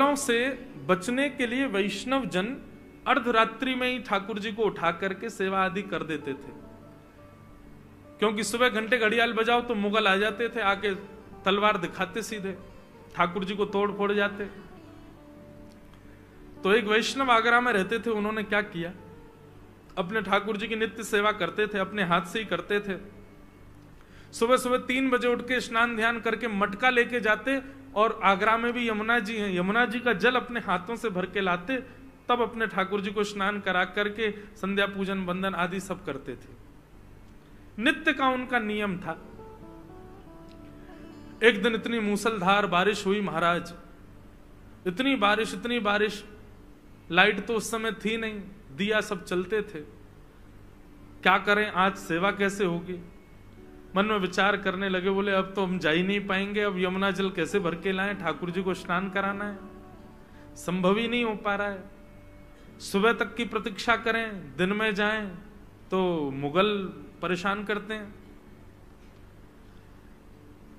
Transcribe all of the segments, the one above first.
मुगलों से बचने के लिए वैष्णव जन अर्धरात्रि में ही ठाकुर जी को उठा करके सेवा आदि कर देते थे, क्योंकि सुबह घंटे घड़ियाल बजाओ तो मुगल आ जाते थे, आके तलवार दिखाते सीधे ठाकुर जी को तोड़ फोड़ जाते। तो एक वैष्णव आगरा में रहते थे, उन्होंने क्या किया, अपने ठाकुर जी की नित्य सेवा करते थे, अपने हाथ से ही करते थे। सुबह सुबह 3 बजे उठ के स्नान ध्यान करके मटका लेके जाते, और आगरा में भी यमुना जी हैं, यमुना जी का जल अपने हाथों से भर के लाते, तब अपने ठाकुर जी को स्नान करा करके संध्या पूजन वंदन आदि सब करते थे। नित्य का उनका नियम था। एक दिन इतनी मूसलधार बारिश हुई महाराज, इतनी बारिश, लाइट तो उस समय थी नहीं, दिया सब चलते थे। क्या करें, आज सेवा कैसे होगी? मन में विचार करने लगे, बोले अब तो हम जा ही नहीं पाएंगे, अब यमुना जल कैसे भर के लाएं, ठाकुर जी को स्नान कराना है, संभव ही नहीं हो पा रहा है। सुबह तक की प्रतीक्षा करें, दिन में जाएं तो मुगल परेशान करते हैं।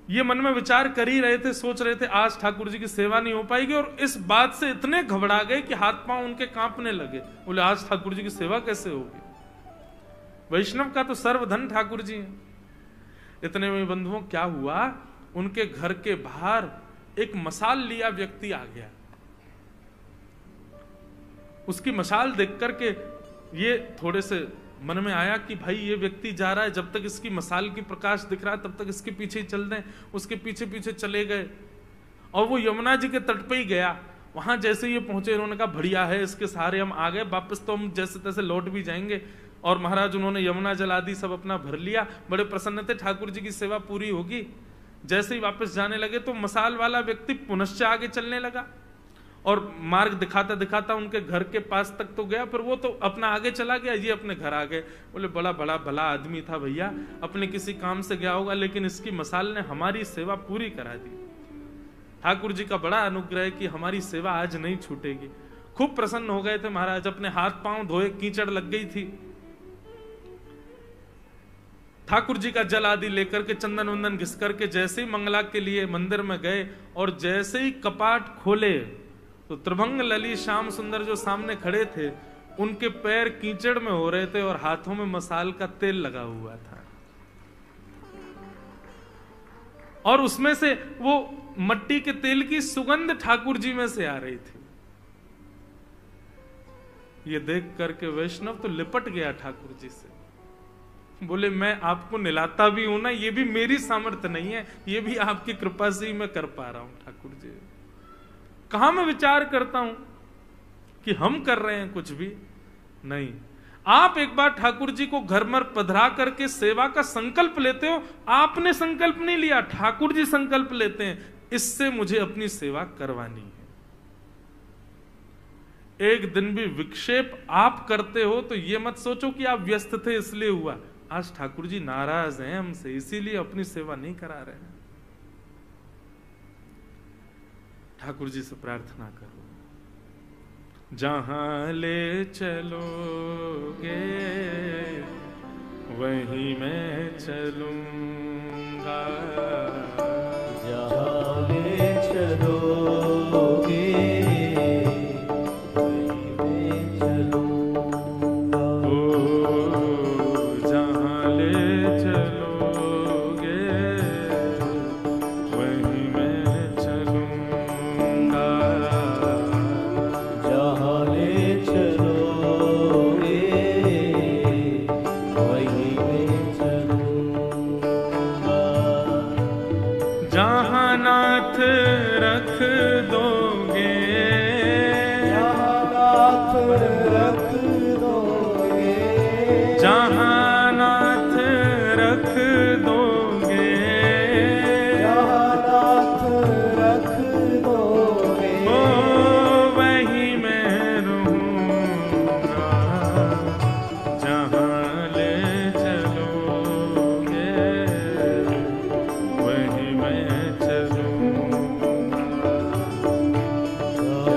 ये मन में विचार कर ही रहे थे, सोच रहे थे आज ठाकुर जी की सेवा नहीं हो पाएगी, और इस बात से इतने घबरा गए कि हाथ पांव उनके कांपने लगे। बोले आज ठाकुर जी की सेवा कैसे होगी? वैष्णव का तो सर्वधन ठाकुर जी है। इतने में बंधुओं क्या हुआ, उनके घर के बाहर एक मशाल लिया व्यक्ति आ गया। उसकी मशाल देख करके ये थोड़े से मन में आया कि भाई ये व्यक्ति जा रहा है, जब तक इसकी मशाल की प्रकाश दिख रहा है तब तक इसके पीछे ही चल दें। उसके पीछे पीछे चले गए और वो यमुना जी के तट पे ही गया। वहां जैसे ये पहुंचे, इन्होंने कहा बढ़िया है, इसके सहारे हम आ गए, वापस तो हम जैसे तैसे लौट भी जाएंगे। और महाराज उन्होंने यमुना जल आदि सब अपना भर लिया, बड़े प्रसन्न थे, ठाकुर जी की सेवा पूरी होगी। जैसे ही वापस जाने लगे तो मशाल वाला व्यक्ति पुनश्च आगे चलने लगा और मार्ग दिखाता दिखाता उनके घर के पास तक तो गया, फिर वो तो अपना आगे चला गया, ये अपने घर आ गए। बोले बड़ा बड़ा भला आदमी था भैया, अपने किसी काम से गया होगा, लेकिन इसकी मशाल ने हमारी सेवा पूरी करा दी। ठाकुर जी का बड़ा अनुग्रह है कि हमारी सेवा आज नहीं छूटेगी। खूब प्रसन्न हो गए थे महाराज, अपने हाथ पांव धोए, कीचड़ लग गई थी। ठाकुर जी का जल आदि लेकर के चंदन वंदन घिस करके जैसे ही मंगला के लिए मंदिर में गए और जैसे ही कपाट खोले तो त्रिभंग लली श्याम सुंदर जो सामने खड़े थे, उनके पैर कीचड़ में हो रहे थे और हाथों में मसाल का तेल लगा हुआ था, और उसमें से वो मट्टी के तेल की सुगंध ठाकुर जी में से आ रही थी। ये देख करके वैष्णव तो लिपट गया ठाकुर जी से। बोले मैं आपको निलाता भी हूं ना, ये भी मेरी सामर्थ्य नहीं है, ये भी आपकी कृपा से ही मैं कर पा रहा हूं ठाकुर जी। कहां मैं विचार करता हूं कि हम कर रहे हैं, कुछ भी नहीं। आप एक बार ठाकुर जी को घर में पधरा करके सेवा का संकल्प लेते हो, आपने संकल्प नहीं लिया, ठाकुर जी संकल्प लेते हैं, इससे मुझे अपनी सेवा करवानी है। एक दिन भी विक्षेप आप करते हो तो ये मत सोचो कि आप व्यस्त थे इसलिए हुआ। आज ठाकुर जी नाराज हैं हमसे, इसीलिए अपनी सेवा नहीं करा रहे हैं। ठाकुर जी से प्रार्थना करो, जहां ले चलोगे वहीं मैं चलूंगा, जहां ले चलोगे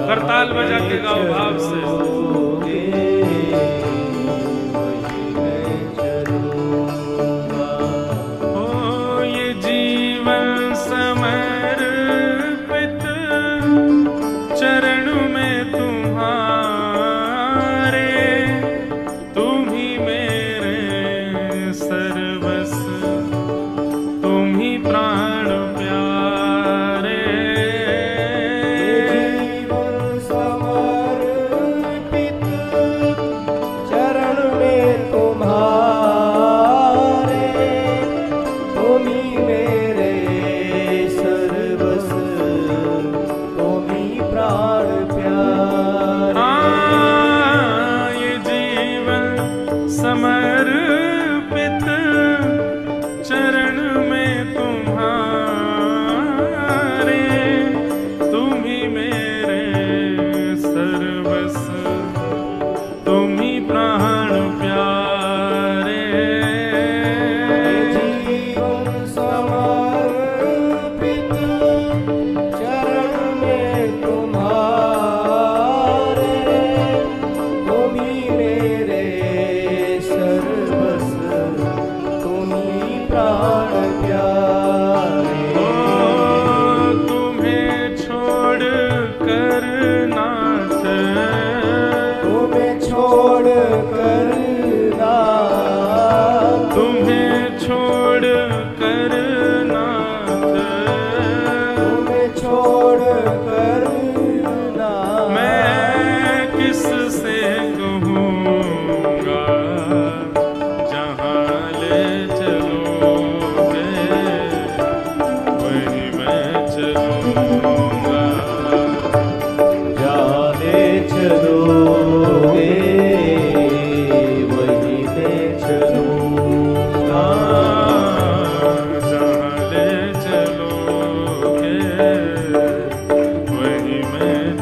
करताल बजा के गाओ भाव से। ओ ये जीवन समर्पित चरण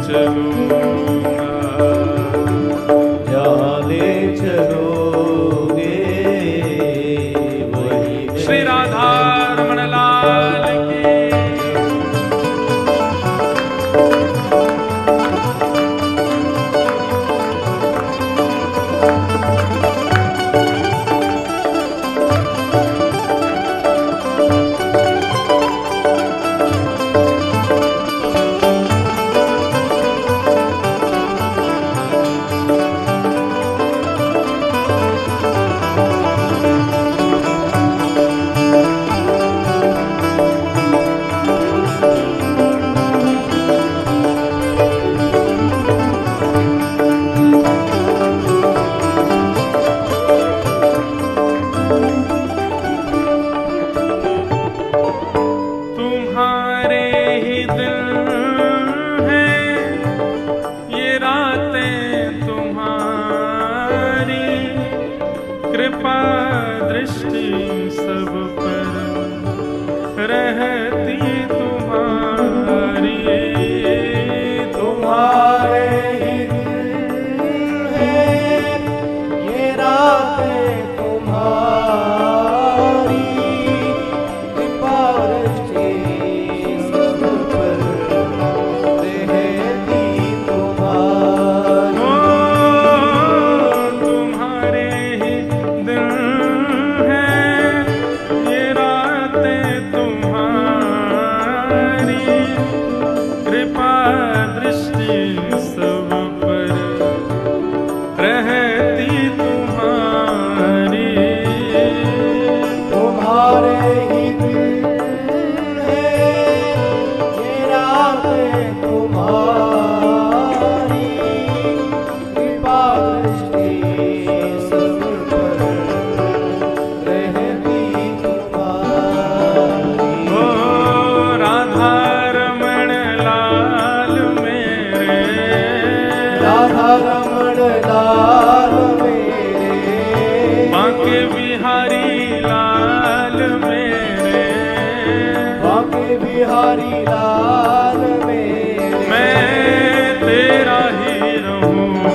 चलूंगा। जहाँ ले चलोगे वही मैं श्री राधा रमण लाल की। कृपा दृष्टि सब पर रहती तुम्हारी। तुम्हारे ही दिल है ये रातें तुम्हारी। कृपा दृष्टि सब पर रहती तुम्हारी। तुम्हारे ही दिल है ये रातें तुम्हारी। कृपा दृष्टि सब पर रहती तुम्हारी। तुम्हारे ही दिल है ये रातें तुम्हारी। कृपा दृष्टि सब पर रहती तुम्हारी। ओ राधा रमण लाल मेरे, राधा रमण लाल मेरे। बांके बिहारी लाल मेरे, बांके बिहारी लाल मेरे। मैं तेरा ही रहूंगा।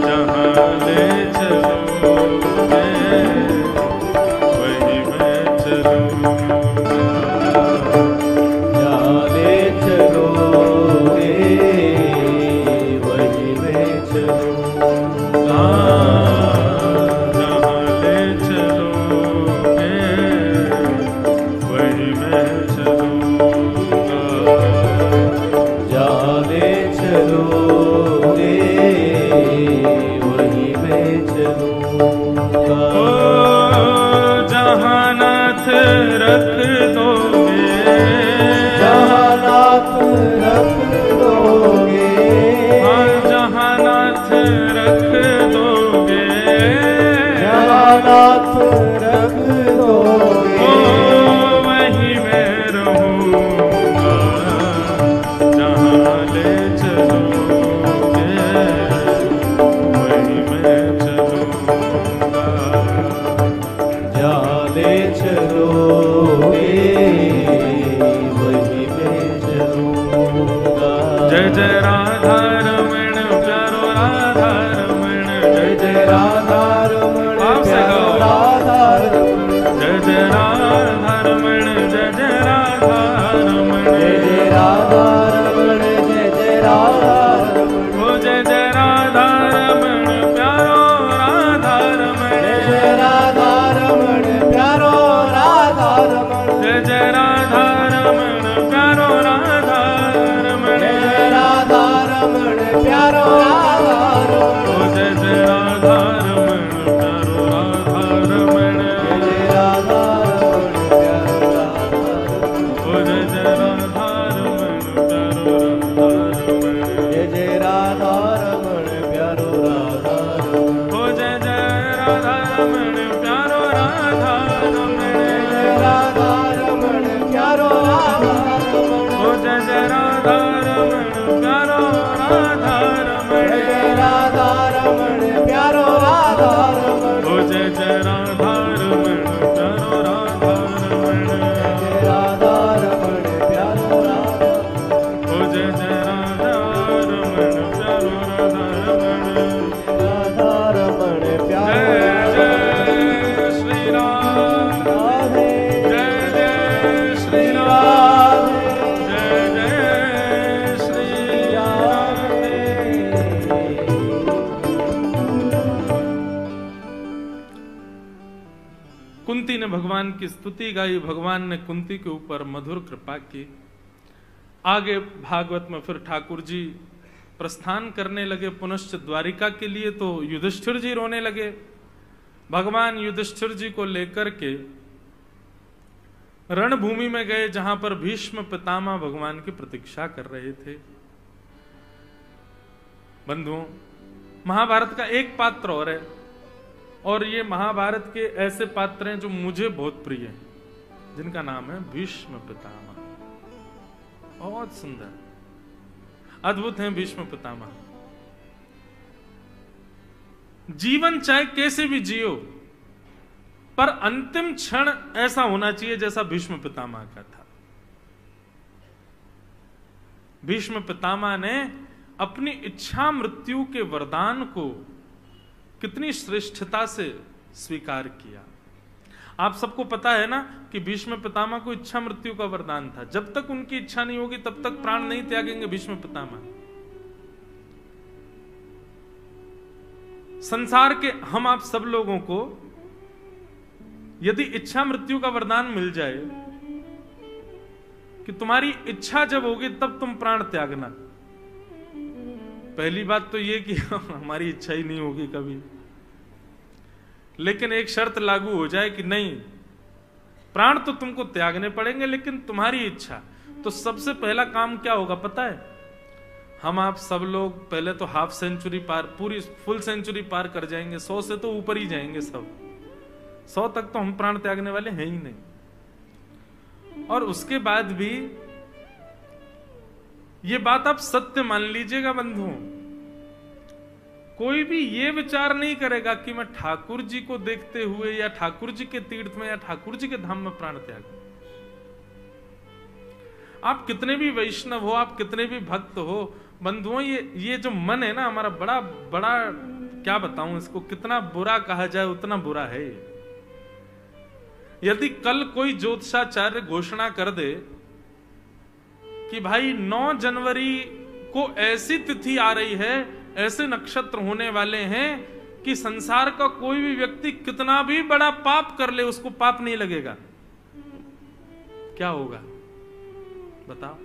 जहाँ ले चलोगे वही मैं चलूंगा। जहाँ ले चलोगे वही मैं चलूंगा। जहाँ ले चलोगे वही मैं चलूंगा। जहाँ ले चलोगे वही मैं चलूंगा। ओ जहाँ नाथ रख दोगे, जहाँ नाथ रख दोगे। हाँ जहाँ नाथ रख दोगे, जहाँ नाथ रख दोगे ओ वहीं मैं रहूंगा। जहाँ ले चलोगे वहीं मैं चलूंगा। जहाँ ले चलोगे वही मैं चलूंगा। जय जय राधा रमण प्यारो राधा रमण। जय जय राधा रमण आप से प्यारो गाओ। राधा रमण। जय जय राधा रमण, जय जय राधा रमण। जय जय राधा रमण, जय जय राधा रमण। ओ जय जय राधा रमण प्यारो राधा रमण। जय जय राधा रमण प्यारो राधा रमण। जय जय राधा रमण प्यारो राधा रमण। जय जय राधा रमण भगवान की स्तुति गाई, भगवान ने कुंती के ऊपर मधुर कृपा की। आगे भागवत में फिर ठाकुर जी प्रस्थान करने लगे पुनश्च द्वारिका के लिए, तो युधिष्ठिर जी रोने लगे। भगवान युधिष्ठिर जी को लेकर के रणभूमि में गए, जहां पर भीष्म पितामह भगवान की प्रतीक्षा कर रहे थे। बंधुओं, महाभारत का एक पात्र और है, और ये महाभारत के ऐसे पात्र हैं जो मुझे बहुत प्रिय हैं, जिनका नाम है भीष्म पितामह। बहुत सुंदर, अद्भुत हैं भीष्म पितामह। जीवन चाहे कैसे भी जियो, पर अंतिम क्षण ऐसा होना चाहिए जैसा भीष्म पितामह का था। भीष्म पितामह ने अपनी इच्छा मृत्यु के वरदान को कितनी श्रेष्ठता से स्वीकार किया। आप सबको पता है ना कि भीष्म पितामह को इच्छा मृत्यु का वरदान था। जब तक उनकी इच्छा नहीं होगी तब तक प्राण नहीं त्यागेंगे भीष्म पितामह। संसार के हम आप सब लोगों को यदि इच्छा मृत्यु का वरदान मिल जाए कि तुम्हारी इच्छा जब होगी तब तुम प्राण त्यागना, पहली बात तो ये कि हमारी इच्छा ही नहीं होगी कभी, लेकिन एक शर्त लागू हो जाए कि नहीं, प्राण तो तुमको त्यागने पड़ेंगे लेकिन तुम्हारी इच्छा, तो सबसे पहला काम क्या होगा पता है? हम आप सब लोग पहले तो हाफ सेंचुरी पार, पूरी फुल सेंचुरी पार कर जाएंगे, 100 से तो ऊपर ही जाएंगे सब। 100 तक तो हम प्राण त्यागने वाले हैं ही नहीं। और उसके बाद भी ये बात आप सत्य मान लीजिएगा बंधुओं, कोई भी ये विचार नहीं करेगा कि मैं ठाकुर जी को देखते हुए या ठाकुर जी के तीर्थ में या ठाकुर जी के धाम में प्राण त्याग। आप कितने भी वैष्णव हो, आप कितने भी भक्त हो बंधुओं, ये जो मन है ना हमारा, बड़ा बड़ा क्या बताऊं इसको, कितना बुरा कहा जाए उतना बुरा है। यदि कल कोई ज्योतिषाचार्य घोषणा कर दे कि भाई 9 जनवरी को ऐसी तिथि आ रही है, ऐसे नक्षत्र होने वाले हैं कि संसार का कोई भी व्यक्ति कितना भी बड़ा पाप कर ले उसको पाप नहीं लगेगा, क्या होगा बताओ?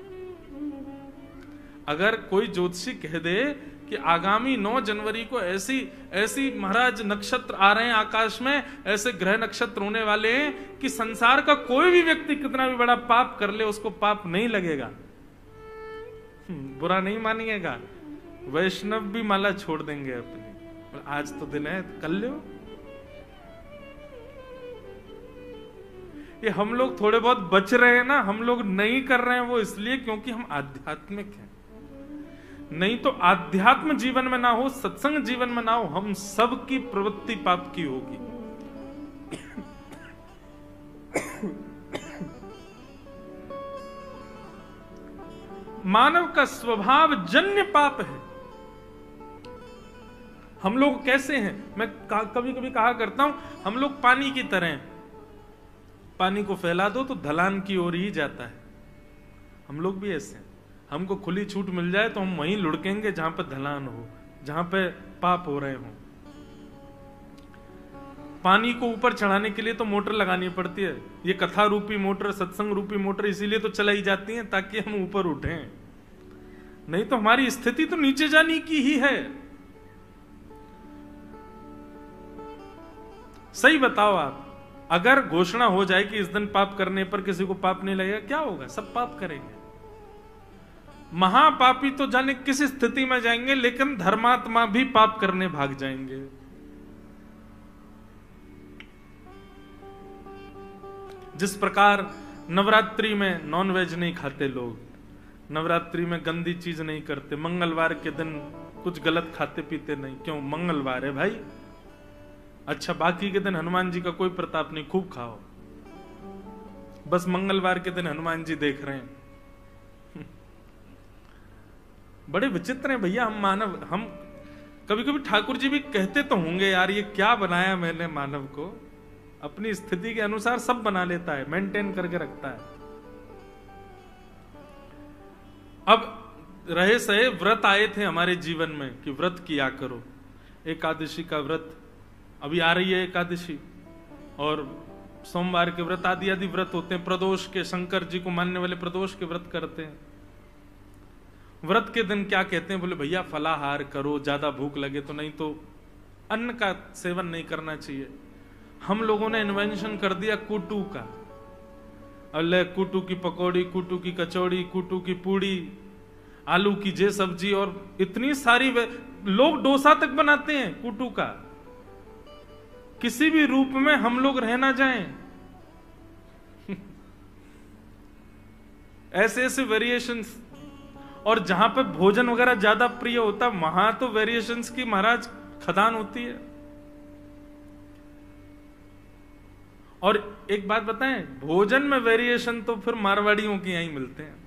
अगर कोई ज्योतिषी कह दे कि आगामी 9 जनवरी को ऐसी महाराज नक्षत्र आ रहे हैं आकाश में, ऐसे ग्रह नक्षत्र होने वाले हैं कि संसार का कोई भी व्यक्ति कितना भी बड़ा पाप कर ले उसको पाप नहीं लगेगा, बुरा नहीं मानिएगा, वैष्णव भी माला छोड़ देंगे अपनी, आज तो दिन है कल लो। ये हम लोग थोड़े बहुत बच रहे हैं ना, हम लोग नहीं कर रहे हैं वो इसलिए क्योंकि हम आध्यात्मिक हैं। नहीं तो आध्यात्म जीवन में ना हो, सत्संग जीवन में ना हो, हम सब की प्रवृत्ति पाप की होगी। मानव का स्वभाव जन्य पाप है। हम लोग कैसे हैं, मैं कभी कभी कहा करता हूं, हम लोग पानी की तरह हैं। पानी को फैला दो तो ढलान की ओर ही जाता है। हम लोग भी ऐसे हैं, हमको खुली छूट मिल जाए तो हम वहीं लुढ़केंगे जहां पे ढलान हो, जहां पे पाप हो रहे हो। पानी को ऊपर चढ़ाने के लिए तो मोटर लगानी पड़ती है। ये कथा रूपी मोटर, सत्संग रूपी मोटर इसीलिए तो चलाई जाती है ताकि हम ऊपर उठें, नहीं तो हमारी स्थिति तो नीचे जाने की ही है। सही बताओ आप, अगर घोषणा हो जाए कि इस दिन पाप करने पर किसी को पाप नहीं लगेगा, क्या होगा? सब पाप करेंगे। महापापी तो जाने किस स्थिति में जाएंगे, लेकिन धर्मात्मा भी पाप करने भाग जाएंगे। जिस प्रकार नवरात्रि में नॉनवेज नहीं खाते लोग, नवरात्रि में गंदी चीज नहीं करते, मंगलवार के दिन कुछ गलत खाते पीते नहीं, क्यों? मंगलवार है भाई। अच्छा, बाकी के दिन हनुमान जी का कोई प्रताप नहीं, खूब खाओ, बस मंगलवार के दिन हनुमान जी देख रहे हैं। बड़े विचित्र हैं भैया हम मानव। हम कभी कभी ठाकुर जी भी कहते तो होंगे, यार ये क्या बनाया मैंने मानव को, अपनी स्थिति के अनुसार सब बना लेता है, मेंटेन करके रखता है। अब रहे सहे व्रत आए थे हमारे जीवन में कि व्रत किया करो। एकादशी का व्रत, अभी आ रही है एकादशी, और सोमवार के व्रत आदि आदि व्रत होते हैं, प्रदोष के, शंकर जी को मानने वाले प्रदोष के व्रत करते हैं। व्रत के दिन क्या कहते हैं, बोले भैया फलाहार करो, ज्यादा भूख लगे तो, नहीं तो अन्न का सेवन नहीं करना चाहिए। हम लोगों ने इन्वेंशन कर दिया कुटू का, अल्ले कुटू की पकौड़ी, कुटू की कचौड़ी, कुटू की पूड़ी, आलू की जे सब्जी, और इतनी सारी लोग डोसा तक बनाते हैं कुटू का। किसी भी रूप में हम लोग रह ना जाएं। ऐसे ऐसे वेरिएशंस, और जहां पे भोजन वगैरह ज्यादा प्रिय होता वहां तो वेरिएशंस की महाराज खदान होती है। और एक बात बताएं, भोजन में वेरिएशन तो फिर मारवाड़ियों के यहीं मिलते हैं।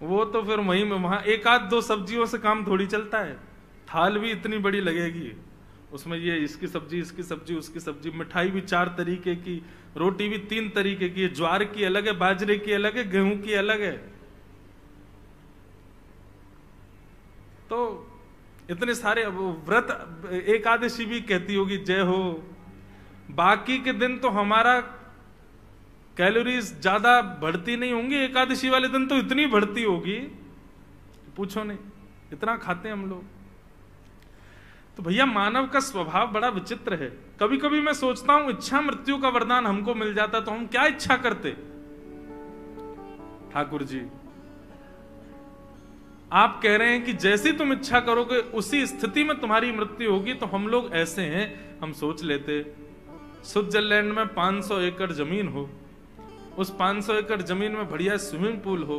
वो तो फिर वहीं में वहां एक आध दो सब्जियों से काम थोड़ी चलता है। थाल भी इतनी बड़ी लगेगी, उसमें ये इसकी सब्जी, इसकी सब्जी, उसकी सब्जी, मिठाई भी 4 तरीके की, रोटी भी 3 तरीके की, ज्वार की अलग है, बाजरे की अलग है, गेहूं की अलग है। तो इतने सारे व्रत, एकादशी भी कहती होगी जय हो। बाकी के दिन तो हमारा कैलोरीज ज्यादा बढ़ती नहीं होंगी, एकादशी वाले दिन तो इतनी बढ़ती होगी पूछो नहीं, इतना खाते हैं हम लोग। तो भैया मानव का स्वभाव बड़ा विचित्र है। कभी कभी मैं सोचता हूं इच्छा मृत्यु का वरदान हमको मिल जाता तो हम क्या इच्छा करते। ठाकुर जी आप कह रहे हैं कि जैसी तुम इच्छा करोगे उसी स्थिति में तुम्हारी मृत्यु होगी, तो हम लोग ऐसे हैं, हम सोच लेते स्विट्जरलैंड में 500 एकड़ जमीन हो, उस 500 एकड़ जमीन में बढ़िया स्विमिंग पूल हो,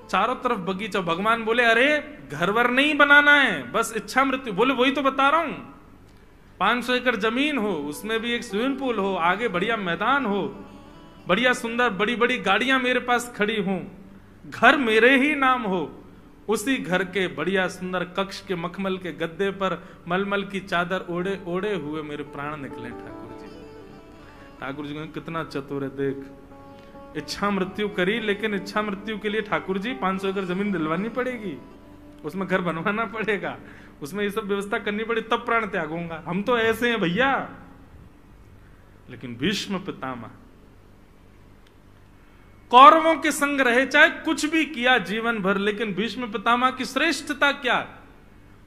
चारों तरफ बगीचा, भगवान बोले अरे घर वर नहीं बनाना है, बस इच्छा मृत्यु, बोले वही तो बता रहा हूं, 500 एकड़ जमीन हो, उसमें भी एक स्विमिंग पूल हो, आगे बढ़िया मैदान हो, बढ़िया सुंदर बड़ी बड़ी गाड़ियां मेरे पास खड़ी हों, घर मेरे ही नाम हो, उसी घर के बढ़िया सुंदर कक्ष के मखमल के गद्दे पर मलमल की चादर ओढ़े ओढ़े हुए मेरे प्राण निकले। ठाकुर जी कितना चतुर है, देख इच्छा मृत्यु करी, लेकिन इच्छा मृत्यु के लिए ठाकुर जी 500 एकड़ जमीन दिलवानी पड़ेगी, उसमें घर बनवाना पड़ेगा, उसमें ये सब व्यवस्था करनी पड़े, तब प्राण त्यागूंगा। हम तो ऐसे हैं भैया। लेकिन भीष्म पितामह कौरवों के संग रहे, चाहे कुछ भी किया जीवन भर, लेकिन भीष्म पितामह की श्रेष्ठता क्या,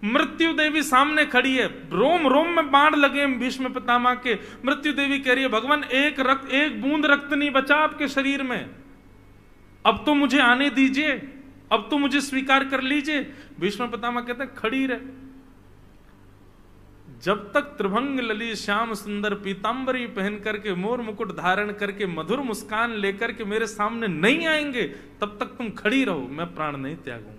मृत्यु देवी सामने खड़ी है, रोम रोम में बाण लगे भीष्म पितामह के, मृत्यु देवी कह रही है भगवान एक बूंद रक्त नहीं बचा आपके शरीर में, अब तो मुझे आने दीजिए, अब तो मुझे स्वीकार कर लीजिए। भीष्म पितामह कहते हैं खड़ी रहे, जब तक त्रिभंग लली श्याम सुंदर पीतांबरी पहन करके मोर मुकुट धारण करके मधुर मुस्कान लेकर के मेरे सामने नहीं आएंगे, तब तक तुम खड़ी रहो, मैं प्राण नहीं त्यागूंगा।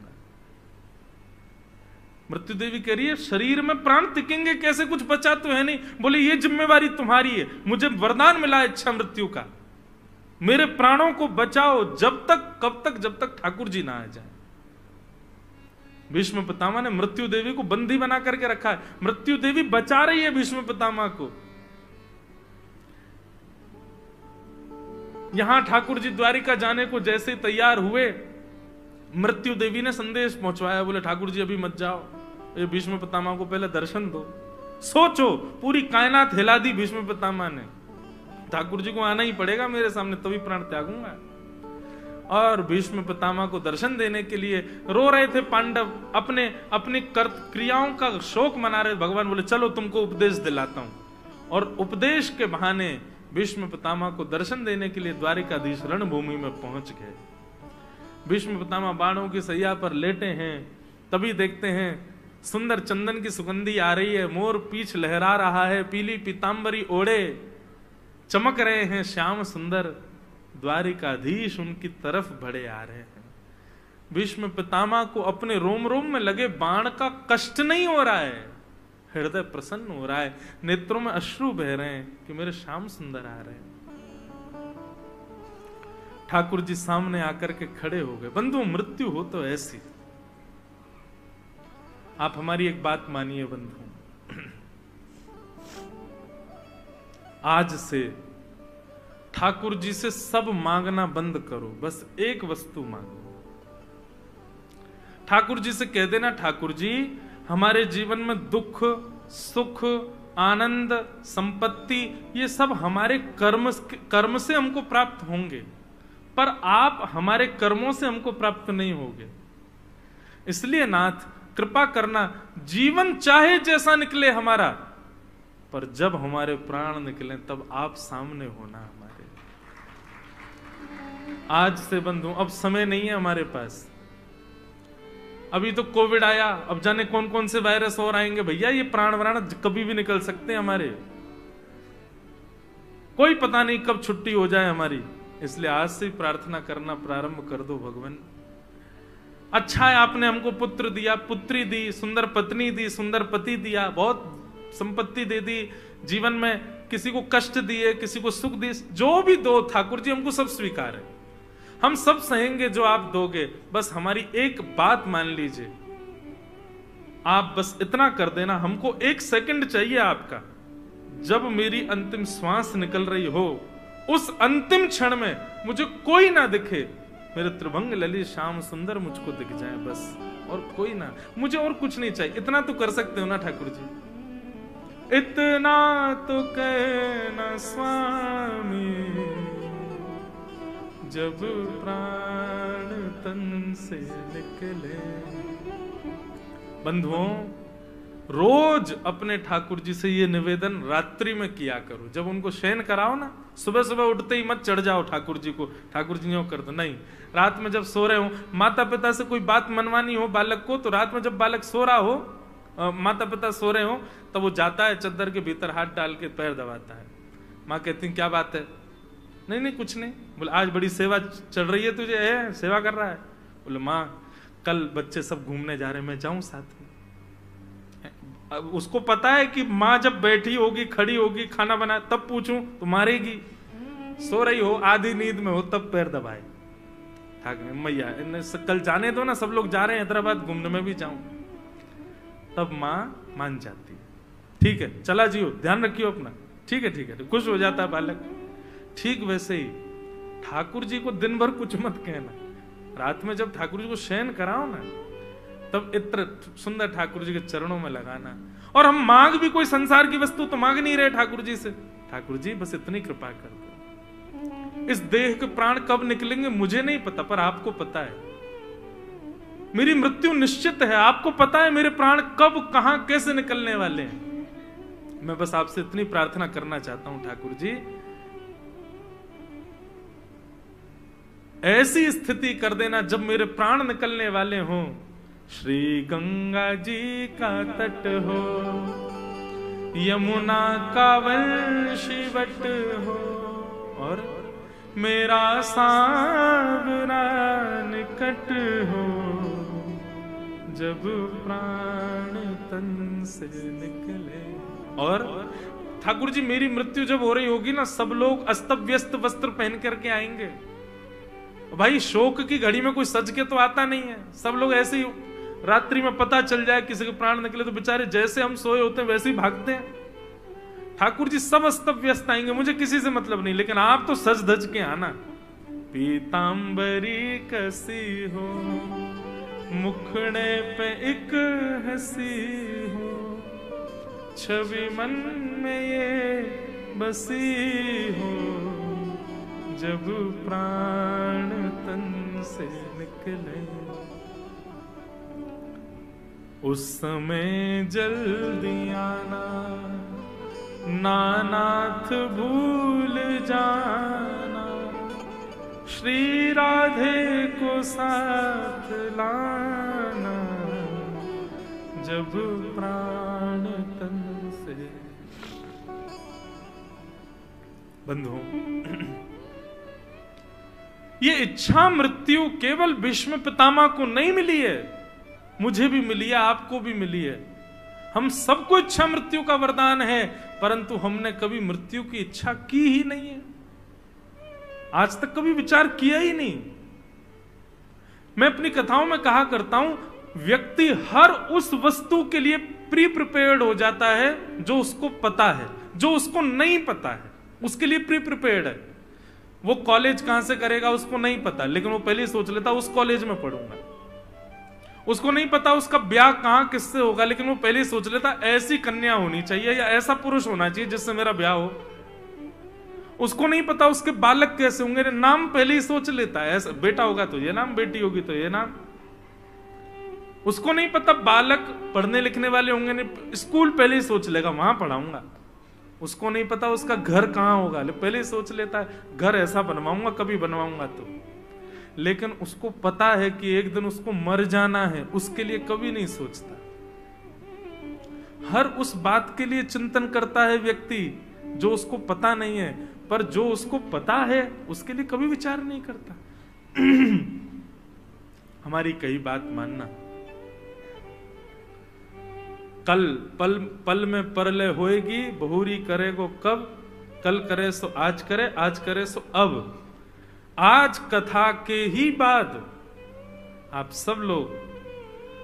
मृत्यु देवी कह रही है शरीर में प्राण टिकेंगे कैसे, कुछ बचा तो है नहीं। बोले ये जिम्मेवारी तुम्हारी है, मुझे वरदान मिला इच्छा मृत्यु का, मेरे प्राणों को बचाओ, जब तक, कब तक, जब तक ठाकुर जी ना आ जाए। भीष्म पितामह ने मृत्यु देवी को बंदी बना करके रखा है, मृत्यु देवी बचा रही है भीष्म पितामह को। यहां ठाकुर जी द्वारिका जाने को जैसे तैयार हुए, मृत्यु देवी ने संदेश पहुंचवाया, बोले ठाकुर जी अभी मत जाओ, ये भीष्म पितामह को पहले दर्शन दो। सोचो पूरी कायनात हिला दी भीष्म पितामह ने, ठाकुर जी को आना ही पड़ेगा मेरे सामने, तभी प्राण त्यागूंगा। और भीष्म पितामह को दर्शन देने के लिए रो रहे थे पांडव, अपने अपनी क्रियाओं का शोक मना रहे। भगवान बोले चलो तुमको उपदेश दिलाता हूं, और उपदेश के बहाने भीष्म पितामह को दर्शन देने के लिए द्वारिकाधीश रणभूमि में पहुंच गए। भीष्म पितामह बाणों की सैया पर लेटे हैं, तभी देखते हैं सुंदर चंदन की सुगंधी आ रही है, मोर पीछ लहरा रहा है, पीली पीतांबरी ओढ़े चमक रहे हैं श्याम सुंदर, द्वारिकाधीश उनकी तरफ बढ़े आ रहे हैं। भीष्म पितामह को अपने रोम रोम में लगे बाण का कष्ट नहीं हो रहा है, हृदय प्रसन्न हो रहा है, नेत्रों में अश्रु बह रहे हैं कि मेरे श्याम सुंदर आ रहे हैं। ठाकुर जी सामने आकर के खड़े हो गए। बंधु मृत्यु हो तो ऐसी, आप हमारी एक बात मानिए बंधु, आज से ठाकुर जी से सब मांगना बंद करो, बस एक वस्तु मांगो। ठाकुर जी से कह देना ठाकुर जी हमारे जीवन में दुख सुख आनंद, संपत्ति, ये सब हमारे कर्म से हमको प्राप्त होंगे, पर आप हमारे कर्मों से हमको प्राप्त नहीं होंगे। इसलिए नाथ कृपा करना, जीवन चाहे जैसा निकले हमारा, पर जब हमारे प्राण निकले तब आप सामने होना हमारे। आज से बंधु अब समय नहीं है हमारे पास। अभी तो कोविड आया, अब जाने कौन कौन से वायरस और आएंगे भैया, ये प्राण कभी भी निकल सकते हैं हमारे, कोई पता नहीं कब छुट्टी हो जाए हमारी। इसलिए आज से प्रार्थना करना प्रारंभ कर दो भगवान। अच्छा है आपने हमको पुत्र दिया, पुत्री दी, सुंदर पत्नी दी, सुंदर पति दिया, बहुत संपत्ति दे दी, जीवन में किसी को कष्ट दिए, किसी को सुख दिए, जो भी दो ठाकुर जी हमको सब स्वीकार है, हम सब सहेंगे जो आप दोगे। बस हमारी एक बात मान लीजिए, आप बस इतना कर देना, हमको 1 सेकंड चाहिए आपका। जब मेरी अंतिम श्वास निकल रही हो, उस अंतिम क्षण में मुझे कोई ना दिखे, मेरे त्रिभंग ललित श्याम सुंदर मुझको दिख जाए बस, और कोई ना, मुझे और कुछ नहीं चाहिए। इतना तो कर सकते हो ना ठाकुर जी, इतना तो कहना स्वामी, जब प्राण तन से निकले। बंधुओं, रोज अपने ठाकुर जी से ये निवेदन रात्रि में किया करो। जब उनको शयन कराओ ना, सुबह सुबह उठते ही मत चढ़ जाओ ठाकुर जी को, ठाकुर जी यूं कर दो, नहीं। रात में जब सो रहे हो, माता पिता से कोई बात मनवानी हो बालक को, तो रात में जब बालक सो रहा हो, माता पिता सो रहे हो, तब वो जाता है चद्दर के भीतर हाथ डाल के पैर दबाता है। माँ कहती है क्या बात है? नहीं नहीं कुछ नहीं। बोले आज बड़ी सेवा चल रही है तुझे, है सेवा कर रहा है? बोले माँ कल बच्चे सब घूमने जा रहे हैं, मैं जाऊं साथ में? अब उसको पता है कि माँ जब बैठी होगी, खड़ी होगी, खाना बनाए, तब पूछूं तो मारेगी। सो रही हो, आधी नींद में हो, तब पैर दबाए। ठाकुर मैया कल जाने दो ना, सब लोग जा रहे हैं हैदराबाद घूमने, में भी जाऊं। तब माँ मान जाती है, ठीक है चला जियो, ध्यान रखियो अपना, ठीक है, खुश हो जाता है बालक। ठीक वैसे ही ठाकुर जी को दिन भर कुछ मत कहना, रात में जब ठाकुर जी को शयन कराओ ना, तब इत्र सुंदर ठाकुर जी के चरणों में लगाना। और हम मांग भी कोई संसार की वस्तु तो मांग नहीं रहे ठाकुर जी से, ठाकुर जी बस इतनी कृपा कर दो। इस देह के प्राण कब निकलेंगे मुझे नहीं पता, पर आपको पता है। मेरी मृत्यु निश्चित है, आपको पता है मेरे प्राण कब कहां कैसे निकलने वाले हैं। मैं बस आपसे इतनी प्रार्थना करना चाहता हूं ठाकुर जी, ऐसी स्थिति कर देना जब मेरे प्राण निकलने वाले हों, श्री गंगा जी का तट हो, यमुना का वंशीवट हो, और मेरा सांवरा निकट हो, जब प्राण तन से निकले। और ठाकुर जी मेरी मृत्यु जब हो रही होगी ना, सब लोग अस्त व्यस्त वस्त्र पहन करके आएंगे। भाई शोक की घड़ी में कोई सज के तो आता नहीं है, सब लोग ऐसे ही रात्रि में पता चल जाए किसी के प्राण निकले तो बेचारे जैसे हम सोए होते हैं वैसे ही भागते हैं। ठाकुर जी सब अस्त व्यस्त आएंगे, मुझे किसी से मतलब नहीं, लेकिन आप तो सज धज के आना। पीतांबरी कसी हो, मुखड़े पे एक हंसी हो, छवि मन में ये बसी हो, जब प्राण तन से निकले। उस समय जल्दी आना, नानाथ भूल जाना, श्री राधे को साथ लाना, जब प्राण तन से। बंधुओं, ये इच्छा मृत्यु केवल भीष्म पितामह को नहीं मिली है, मुझे भी मिली है, आपको भी मिली है। हम सबको इच्छा मृत्यु का वरदान है, परंतु हमने कभी मृत्यु की इच्छा की ही नहीं है, आज तक कभी विचार किया ही नहीं। मैं अपनी कथाओं में कहा करता हूं, व्यक्ति हर उस वस्तु के लिए प्री प्रिपेयर्ड हो जाता है जो उसको पता है, जो उसको नहीं पता है उसके लिए प्री प्रिपेयर्ड है। वो कॉलेज कहां से करेगा उसको नहीं पता, लेकिन वो पहले ही सोच लेता उस कॉलेज में पढ़ूंगा। उसको नहीं पता उसका ब्याह कहां किससे होगा, लेकिन वो पहले ही सोच लेता ऐसी कन्या होनी चाहिए या ऐसा पुरुष होना चाहिए जिससे मेरा ब्याह हो। उसको नहीं पता उसके बालक कैसे होंगे, नाम पहले ही सोच लेता है, ऐसा बेटा होगा तो ये नाम, बेटी होगी तो ये नाम। उसको नहीं पता बालक पढ़ने लिखने वाले होंगे, नहीं स्कूल पहले ही सोच लेगा वहां पढ़ाऊंगा। उसको नहीं पता उसका घर कहां होगा, पहले ही सोच लेता है घर ऐसा बनवाऊंगा कभी बनवाऊंगा तो। लेकिन उसको पता है कि एक दिन उसको मर जाना है, उसके लिए कभी नहीं सोचता। हर उस बात के लिए चिंतन करता है व्यक्ति जो उसको पता नहीं है, पर जो उसको पता है उसके लिए कभी विचार नहीं करता। हमारी कई बात मानना। कल पल में परलय होएगी, बहुरी करेगो कब, कल करे सो आज करे, आज करे सो अब। आज कथा के ही बाद आप सब लोग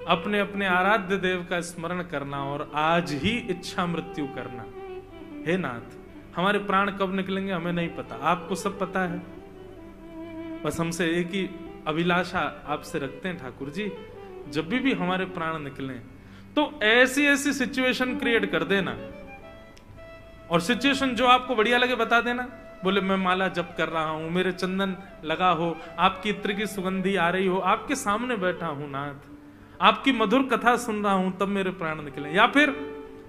अपने अपने आराध्य देव का स्मरण करना और आज ही इच्छा मृत्यु करना। हे नाथ, हमारे प्राण कब निकलेंगे हमें नहीं पता, आपको सब पता है। बस हमसे एक ही अभिलाषा आपसे रखते हैं ठाकुर जी, जब भी हमारे प्राण निकलें तो ऐसी ऐसी सिचुएशन क्रिएट कर देना, और सिचुएशन जो आपको बढ़िया लगे बता देना। बोले मैं माला जप कर रहा हूं, मेरे चंदन लगा हो, आपकी इत्र की सुगंधी आ रही हो, आपके सामने बैठा हूं नाथ, आपकी मधुर कथा सुन रहा हूं, तब मेरे प्राण निकले। या फिर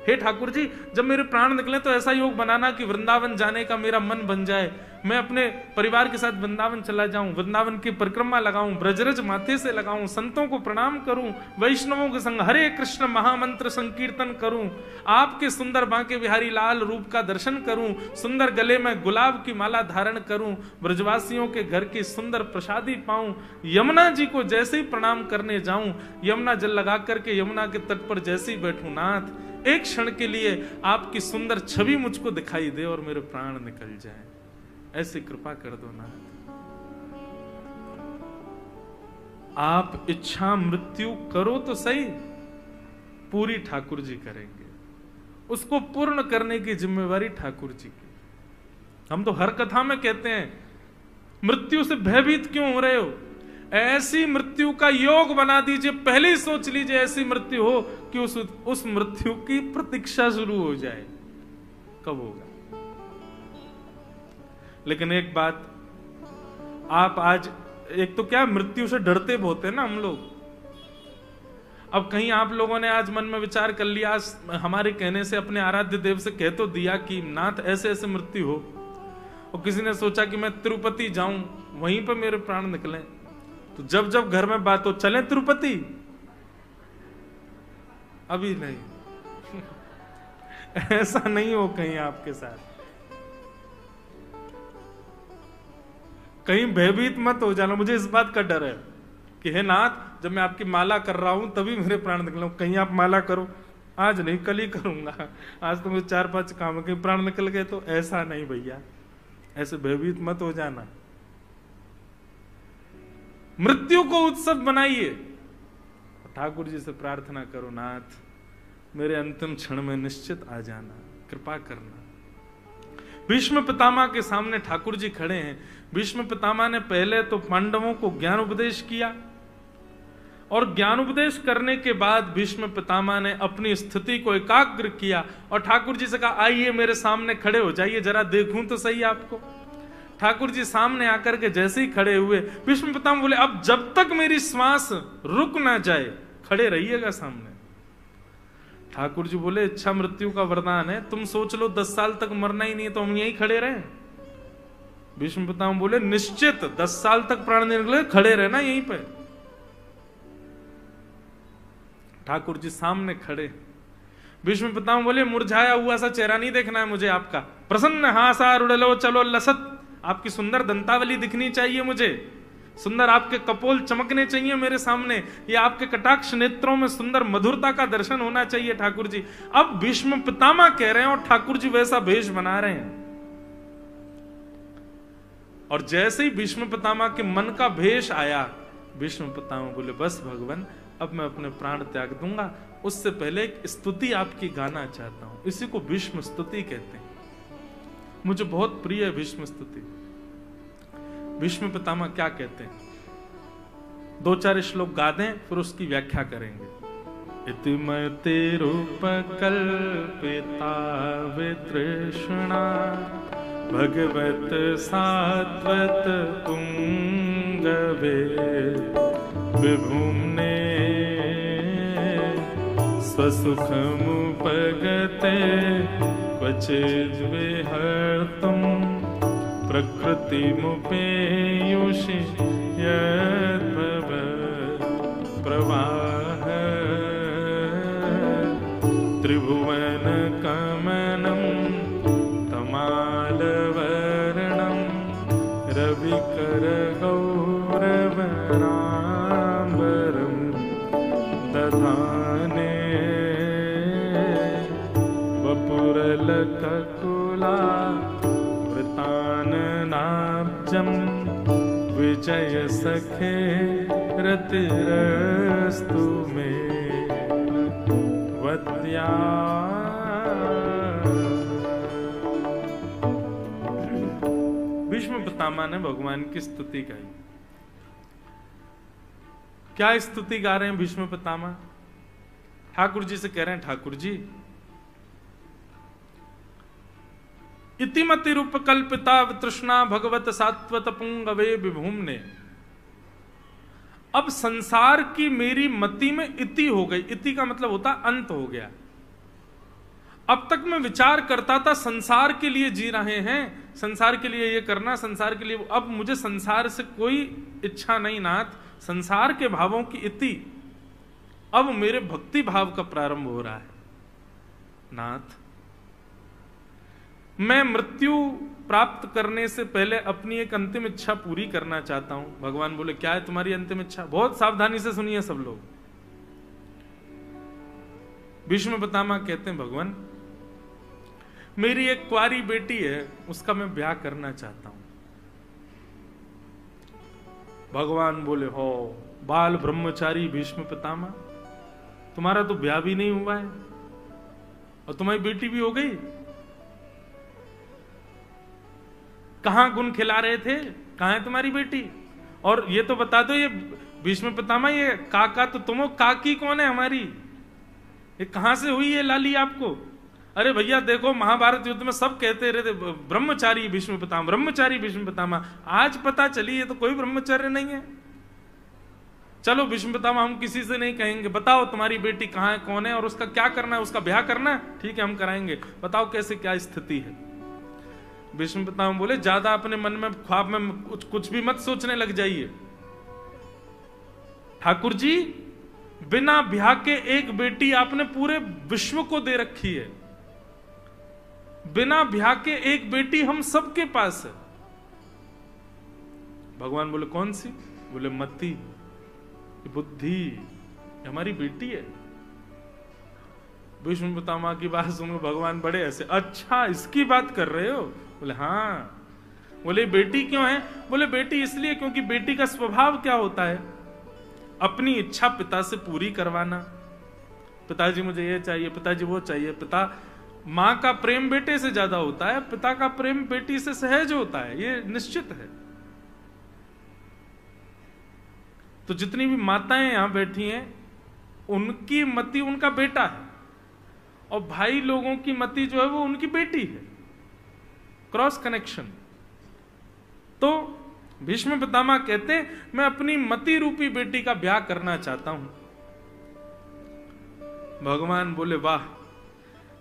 हे ठाकुर जी, जब मेरे प्राण निकले तो ऐसा योग बनाना कि वृंदावन जाने का मेरा मन बन जाए, मैं अपने परिवार के साथ वृंदावन चला जाऊं, वृंदावन की परिक्रमा लगाऊं, ब्रजरज माथे से लगाऊं, संतों को प्रणाम करूं, वैष्णवों के संग हरे कृष्ण महामंत्र संकीर्तन करूं, आपके सुंदर बांके बिहारी लाल रूप का दर्शन करूं, सुंदर गले में गुलाब की माला धारण करूं, ब्रजवासियों के घर की सुंदर प्रसादी पाऊं, यमुना जी को जैसे ही प्रणाम करने जाऊं, यमुना जल लगा करके यमुना के तट पर जैसे ही बैठूं नाथ, एक क्षण के लिए आपकी सुंदर छवि मुझको दिखाई दे और मेरे प्राण निकल जाए, ऐसी कृपा कर दो नाथ। आप इच्छा मृत्यु करो तो सही, पूरी ठाकुर जी करेंगे, उसको पूर्ण करने की जिम्मेवारी ठाकुर जी की। हम तो हर कथा में कहते हैं मृत्यु से भयभीत क्यों हो रहे हो, ऐसी मृत्यु का योग बना दीजिए, पहले ही सोच लीजिए ऐसी मृत्यु हो कि उस मृत्यु की प्रतीक्षा शुरू हो जाए, कब होगा। लेकिन एक बात, आप आज एक तो क्या मृत्यु से डरते बहुत है ना हम लोग। अब कहीं आप लोगों ने आज मन में विचार कर लिया, हमारे कहने से अपने आराध्य देव से कह तो दिया कि नाथ ऐसे ऐसे मृत्यु हो, और किसी ने सोचा कि मैं तिरुपति जाऊं वहीं पर मेरे प्राण निकले, तो जब जब घर में बात हो चलें तिरुपति, अभी नहीं। ऐसा नहीं हो कहीं आपके साथ, कहीं भयभीत मत हो जाना। मुझे इस बात का डर है कि हे नाथ, जब मैं आपकी माला कर रहा हूं तभी मेरे प्राण निकले, कहीं आप माला करो, आज नहीं कल ही करूंगा, आज तो मुझे 4-5 काम के प्राण निकल गए, तो ऐसा नहीं भैया, ऐसे भयभीत मत हो जाना। मृत्यु को उत्सव बनाइए, ठाकुर जी से प्रार्थना करो नाथ मेरे अंतिम क्षण में निश्चित आ जाना, कृपा करना। भीष्म पितामह के सामने ठाकुर जी खड़े हैं। भीष्म पितामह ने पहले तो पांडवों को ज्ञान उपदेश किया, और ज्ञान उपदेश करने के बाद भीष्म पितामह ने अपनी स्थिति को एकाग्र किया और ठाकुर जी से कहा आइए मेरे सामने खड़े हो जाइए, जरा देखूं तो सही आपको। ठाकुर जी सामने आकर के जैसे ही खड़े हुए, भीष्म पितामह बोले अब जब तक मेरी श्वास रुक ना जाए खड़े रहिएगा सामने। ठाकुर जी बोले इच्छा मृत्यु का वरदान है, तुम सोच लो 10 साल तक मरना ही नहीं तो हम यहीं खड़े रहे। भीष्म पितामह बोले निश्चित 10 साल तक प्राण नहीं निकले, खड़े रहना यहीं पे। ठाकुर जी सामने खड़े। भीष्म पितामह बोले मुरझाया हुआ सा चेहरा नहीं देखना है मुझे आपका, प्रसन्न हासा रुड़लो चलो लसत, आपकी सुंदर दंतावली दिखनी चाहिए मुझे, सुंदर आपके कपोल चमकने चाहिए मेरे सामने, या आपके कटाक्ष नेत्रों में सुंदर मधुरता का दर्शन होना चाहिए ठाकुर जी। अब भीष्म पितामह कह रहे हैं और ठाकुर जी वैसा भेष बना रहे हैं। और जैसे ही भीष्म पितामह के मन का भेष आया, भीष्म पितामह बोले बस भगवान अब मैं अपने प्राण त्याग दूंगा, उससे पहले एक स्तुति आपकी गाना चाहता हूं। इसी को भीष्म स्तुति कहते हैं, मुझे बहुत प्रिय है भीष्म स्तुति। भीष्म पितामह क्या कहते हैं, 2-4 श्लोक गा दें, फिर उसकी व्याख्या करेंगे। इतिमति रूप कल्पिता वितृष्णा भगवत सात्वत पुंगवे विभुम्ने स्वसुखमुपगते क्वचिद्विहर्तुं प्रकृतिमुपेयुषि यद्भव प्रवाह त्रिभुवनकमनं तमालवर्णं रविकरगौरवनाम्बरं दधाने वपुरलककुला वृताननाब्जं विजय सखे रतिरस्तु मे वत्या। भीष्म पितामह ने भगवान की स्तुति गाई। क्या स्तुति गा रहे हैं भीष्म पितामह? ठाकुर जी से कह रहे हैं, ठाकुर जी इतिमति रूप कल्पिता वितृष्णा भगवत सात्वत पुंगवे विभुम्ने। अब संसार की मेरी मति में इति हो गई। इति का मतलब होता अंत हो गया। अब तक मैं विचार करता था संसार के लिए जी रहे हैं, संसार के लिए ये करना, संसार के लिए। अब मुझे संसार से कोई इच्छा नहीं नाथ, संसार के भावों की इति। अब मेरे भक्ति भाव का प्रारंभ हो रहा है नाथ। मैं मृत्यु प्राप्त करने से पहले अपनी एक अंतिम इच्छा पूरी करना चाहता हूं। भगवान बोले, क्या है तुम्हारी अंतिम इच्छा? बहुत सावधानी से सुनिए सब लोग। भीष्म पितामह कहते हैं, भगवान मेरी एक कुंवारी बेटी है, उसका मैं ब्याह करना चाहता हूं। भगवान बोले, हो बाल ब्रह्मचारी भीष्म पितामह, तुम्हारा तो ब्याह भी नहीं हुआ है और तुम्हारी बेटी भी हो गई। कहां गुण खिला रहे थे? कहां है तुम्हारी बेटी? और ये तो बता दो, ये भीष्म पितामह, ये काका तो तुम हो, काकी कौन है हमारी? ये कहां से हुई है लाली आपको? अरे भैया देखो, महाभारत युद्ध में सब कहते रहे थे ब्रह्मचारी भीष्म पितामह, ब्रह्मचारी भीष्म पितामह। आज पता चली ये तो कोई ब्रह्मचार्य नहीं है। चलो भीष्म पितामह, हम किसी से नहीं कहेंगे, बताओ तुम्हारी बेटी कहां है, कौन है और उसका क्या करना है, उसका ब्याह करना है? ठीक है, हम कराएंगे, बताओ कैसे क्या स्थिति है। भीष्म पितामह बोले, ज्यादा अपने मन में ख्वाब में कुछ भी मत सोचने लग जाइए। ठाकुर जी, बिना ब्याह के एक बेटी आपने पूरे विश्व को दे रखी है। बिना ब्याह के एक बेटी हम सबके पास है। भगवान बोले, कौन सी? बोले, मति, बुद्धि, हमारी बेटी है। भीष्म पितामह की बात सुनो, भगवान बड़े ऐसे, अच्छा इसकी बात कर रहे हो? बोले, हाँ। बोले, बेटी क्यों है? बोले, बेटी इसलिए क्योंकि बेटी का स्वभाव क्या होता है? अपनी इच्छा पिता से पूरी करवाना। पिताजी मुझे ये चाहिए, पिताजी वो चाहिए। पिता, मां का प्रेम बेटे से ज्यादा होता है, पिता का प्रेम बेटी से सहज होता है, ये निश्चित है। तो जितनी भी माताएं यहां बैठी हैं, उनकी मति उनका बेटा है, और भाई लोगों की मति जो है वो उनकी बेटी है। Cross connection. तो भीष्म पितामह कहते हैं, मैं अपनी मति रूपी बेटी का ब्याह करना चाहता हूं। भगवान बोले, वाह,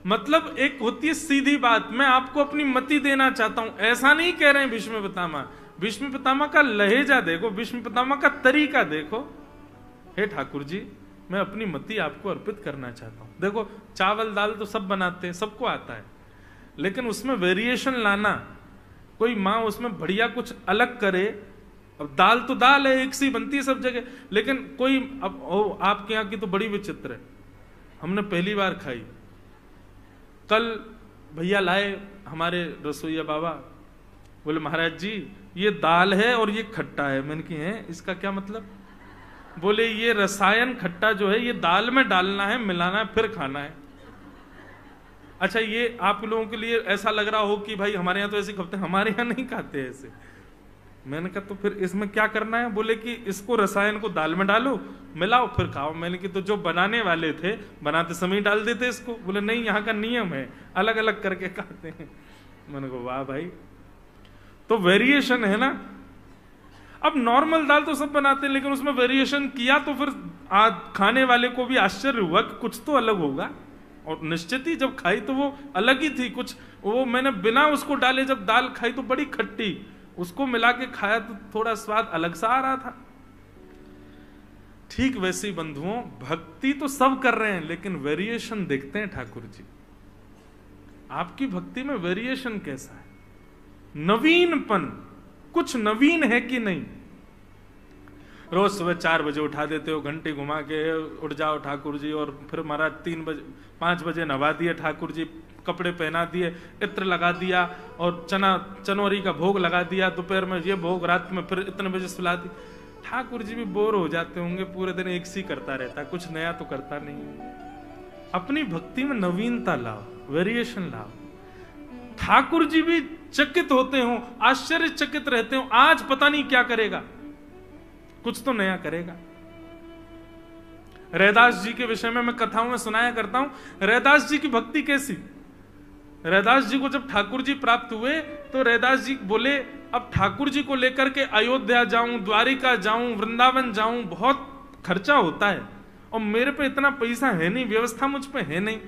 मतलब एक होती है सीधी बात, मैं आपको अपनी मति देना चाहता हूं, ऐसा नहीं कह रहे हैं भीष्म पितामह। भीष्म पितामह का लहजा देखो, भीष्म पितामह का तरीका देखो। हे ठाकुर जी, मैं अपनी मति आपको अर्पित करना चाहता हूं। देखो, चावल दाल तो सब बनाते हैं, सबको आता है, लेकिन उसमें वेरिएशन लाना, कोई माँ उसमें बढ़िया कुछ अलग करे। अब दाल तो दाल है, एक सी बनती है सब जगह, लेकिन कोई, अब आपके यहाँ की तो बड़ी विचित्र है, हमने पहली बार खाई। कल भैया लाए हमारे रसोईया बाबा, बोले, महाराज जी ये दाल है और ये खट्टा है। मैंने कहा, है इसका क्या मतलब? बोले, ये रसायन खट्टा जो है ये दाल में डालना है, मिलाना है, फिर खाना है। अच्छा, ये आप लोगों के लिए ऐसा लग रहा हो कि भाई हमारे यहाँ तो ऐसे खाते हैं, हमारे यहाँ नहीं खाते ऐसे। मैंने कहा तो फिर इसमें क्या करना है? बोले कि इसको रसायन को दाल में डालो, मिलाओ, फिर खाओ। मैंने कि तो जो बनाने वाले थे बनाते समय डाल देते इसको। बोले नहीं, यहाँ का नियम है, अलग अलग करके खाते हैं। मैंने कहा वाह भाई, तो वेरिएशन है ना। अब नॉर्मल दाल तो सब बनाते हैं, लेकिन उसमें वेरिएशन किया तो फिर खाने वाले को भी आश्चर्य हुआ कि कुछ तो अलग होगा। और निश्चित ही जब खाई तो वो अलग ही थी कुछ। वो मैंने बिना उसको डाले जब दाल खाई तो बड़ी खट्टी, उसको मिला के खाया तो थोड़ा स्वाद अलग सा आ रहा था। ठीक वैसे ही बंधुओं, भक्ति तो सब कर रहे हैं, लेकिन वेरिएशन देखते हैं ठाकुर जी। आपकी भक्ति में वेरिएशन कैसा है? नवीनपन, कुछ नवीन है कि नहीं? रोज सुबह 4 बजे उठा देते हो, घंटी घुमा के उठ जाओ ठाकुर जी, और फिर महाराज 5 बजे नवा दिए ठाकुर जी, कपड़े पहना दिए, इत्र लगा दिया और चनौरी का भोग लगा दिया, दोपहर में ये भोग, रात में फिर इतने बजे सुला दी। ठाकुर जी भी बोर हो जाते होंगे, पूरे दिन एक सी करता रहता, कुछ नया तो करता नहीं। अपनी भक्ति में नवीनता लाओ, वेरिएशन लाओ। ठाकुर जी भी चकित होते हो, आश्चर्यचकित रहते हो, आज पता नहीं क्या करेगा, कुछ तो नया करेगा। रैदास जी के विषय में मैं कथाओं में सुनाया करता हूं। रैदास जी की भक्ति कैसी? रैदास जी को जब ठाकुर जी प्राप्त हुए तो रैदास जी बोले अब ठाकुर जी को लेकर के अयोध्या जाऊं, द्वारिका जाऊं, वृंदावन जाऊं, बहुत खर्चा होता है और मेरे पे इतना पैसा है नहीं, व्यवस्था मुझ पे है नहीं,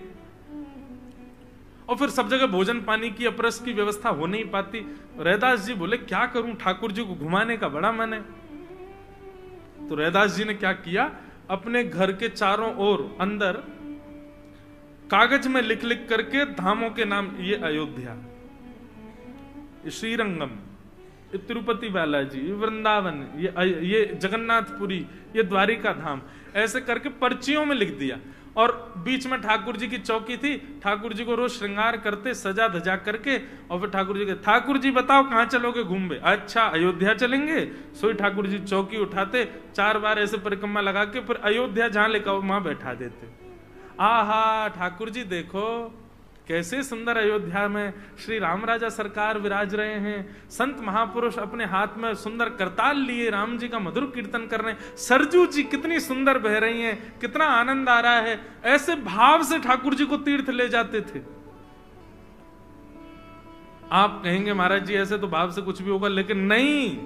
और फिर सब जगह भोजन पानी की, अपरस की व्यवस्था हो नहीं पाती। रैदास जी बोले क्या करूं, ठाकुर जी को घुमाने का बड़ा मन है। तो रैदास जी ने क्या किया, अपने घर के चारों ओर अंदर कागज में लिख लिख करके धामों के नाम, ये अयोध्या, श्रीरंगम, ये तिरुपति बालाजी, ये वृंदावन, ये जगन्नाथपुरी, ये द्वारिका धाम, ऐसे करके पर्चियों में लिख दिया। और बीच में ठाकुर जी की चौकी थी, ठाकुर जी को रोज श्रृंगार करते, सजा धजा करके, और फिर ठाकुर जी के, ठाकुर जी बताओ कहां चलोगे घूमने? अच्छा अयोध्या चलेंगे। सोई ठाकुर जी चौकी उठाते, 4 बार ऐसे परिक्रमा लगा के फिर अयोध्या जहां लेकर वहां बैठा देते। आहा, ठाकुर जी देखो कैसे सुंदर अयोध्या में श्री राम राजा सरकार विराज रहे हैं, संत महापुरुष अपने हाथ में सुंदर करताल लिए राम जी का मधुर कीर्तन कर रहे हैं, सरजू जी कितनी सुंदर बह रही हैं, कितना आनंद आ रहा है। ऐसे भाव से ठाकुर जी को तीर्थ ले जाते थे। आप कहेंगे महाराज जी ऐसे तो भाव से कुछ भी होगा, लेकिन नहीं,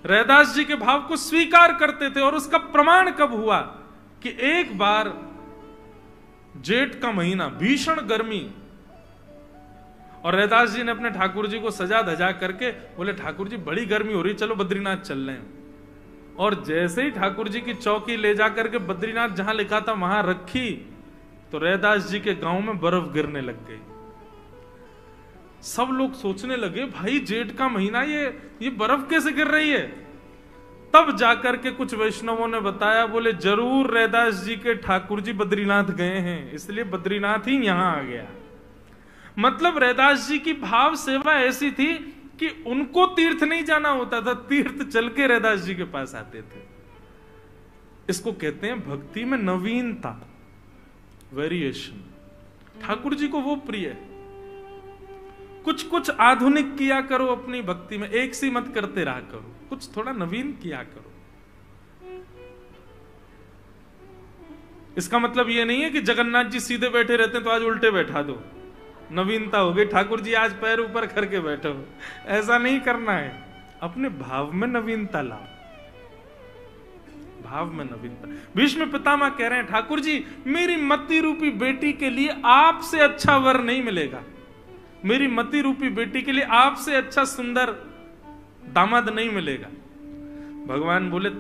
रैदास जी के भाव को स्वीकार करते थे। और उसका प्रमाण कब हुआ कि एक बार जेठ का महीना, भीषण गर्मी, और रैदास जी ने अपने ठाकुर जी को सजा धजा करके बोले ठाकुर जी बड़ी गर्मी हो रही, चलो बद्रीनाथ चल रहे हैं। और जैसे ही ठाकुर जी की चौकी ले जाकर के बद्रीनाथ जहां लिखा था वहां रखी, तो रैदास जी के गांव में बर्फ गिरने लग गई। सब लोग सोचने लगे भाई जेठ का महीना, ये बर्फ कैसे गिर रही है? तब जाकर के कुछ वैष्णवों ने बताया, बोले जरूर रैदास जी के ठाकुर जी बद्रीनाथ गए हैं, इसलिए बद्रीनाथ ही यहां आ गया। मतलब रैदास जी की भाव सेवा ऐसी थी कि उनको तीर्थ नहीं जाना होता था, तीर्थ चल के रैदास जी के पास आते थे। इसको कहते हैं भक्ति में नवीनता, वेरिएशन। ठाकुर जी को वो प्रिय है। कुछ कुछ आधुनिक किया करो अपनी भक्ति में, एक सी मत करते रहा करो, कुछ थोड़ा नवीन किया करो। इसका मतलब यह नहीं है कि जगन्नाथ जी सीधे बैठे रहते हैं तो आज उल्टे बैठा दो, नवीनता हो गई, ठाकुर जी आज पैर ऊपर करके बैठो, ऐसा नहीं करना है। अपने भाव में नवीनता लाओ, भाव में नवीनता। भीष्म पितामह कह रहे हैं ठाकुर जी मेरी मति रूपी बेटी के लिए आपसे अच्छा वर नहीं मिलेगा, मेरी मति रूपी बेटी के लिए आपसे अच्छा सुंदर दामाद नहीं मिलेगा। भगवान बोले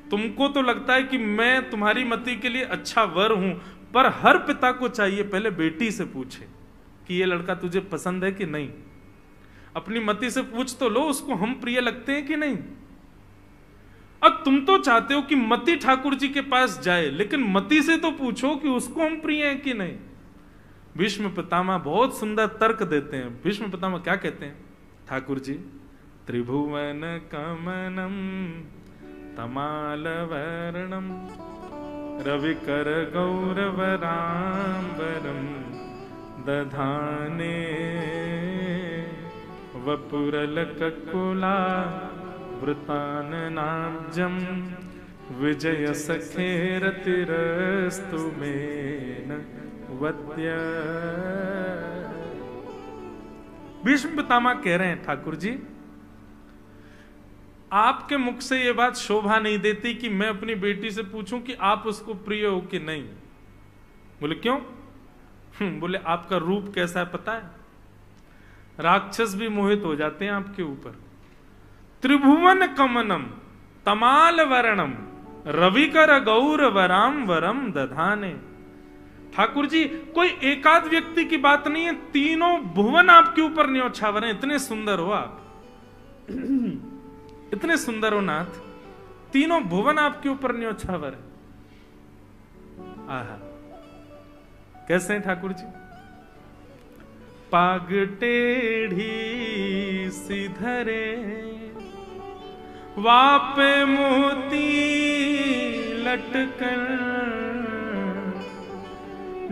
तुमको तो लगता है कि मैं तुम्हारी मति के लिए अच्छा वर हूं, पर हर पिता को चाहिए पहले बेटी से पूछे कि ये लड़का तुझे पसंद है कि नहीं। अपनी मति से पूछ तो लो उसको हम प्रिय लगते हैं कि नहीं। अब तुम तो चाहते हो कि मति ठाकुर जी के पास जाए, लेकिन मति से तो पूछो कि उसको हम प्रिय हैं कि नहीं। भीष्म पितामह बहुत सुंदर तर्क देते हैं। भीष्म पितामह क्या कहते हैं, ठाकुर जी त्रिभुवन कमनम तमाल वर्णम रविकर गौरवराम्बरम दधाने वपुरल ककुला वृताननाब्जं विजय सखेरतिरस्तु मेन वद्य। भीष्म पितामह कह रहे हैं, ठाकुर जी आपके मुख से यह बात शोभा नहीं देती कि मैं अपनी बेटी से पूछूं कि आप उसको प्रिय हो कि नहीं। बोले क्यों? बोले आपका रूप कैसा है पता है, राक्षस भी मोहित हो जाते हैं आपके ऊपर। त्रिभुवन कमनम तमाल वर्णम रविकर गौर वराम वरम दधाने। ठाकुर जी कोई एकाध व्यक्ति की बात नहीं है, तीनों भुवन आपके ऊपर न्योछावर हैं। इतने सुंदर हो आप, इतने सुंदर हो नाथ, तीनों भुवन आपके ऊपर न्योछावर है। आहा, कैसे हैं ठाकुर जी? पाग टेढ़ी सिधरे वापे मोती लटकर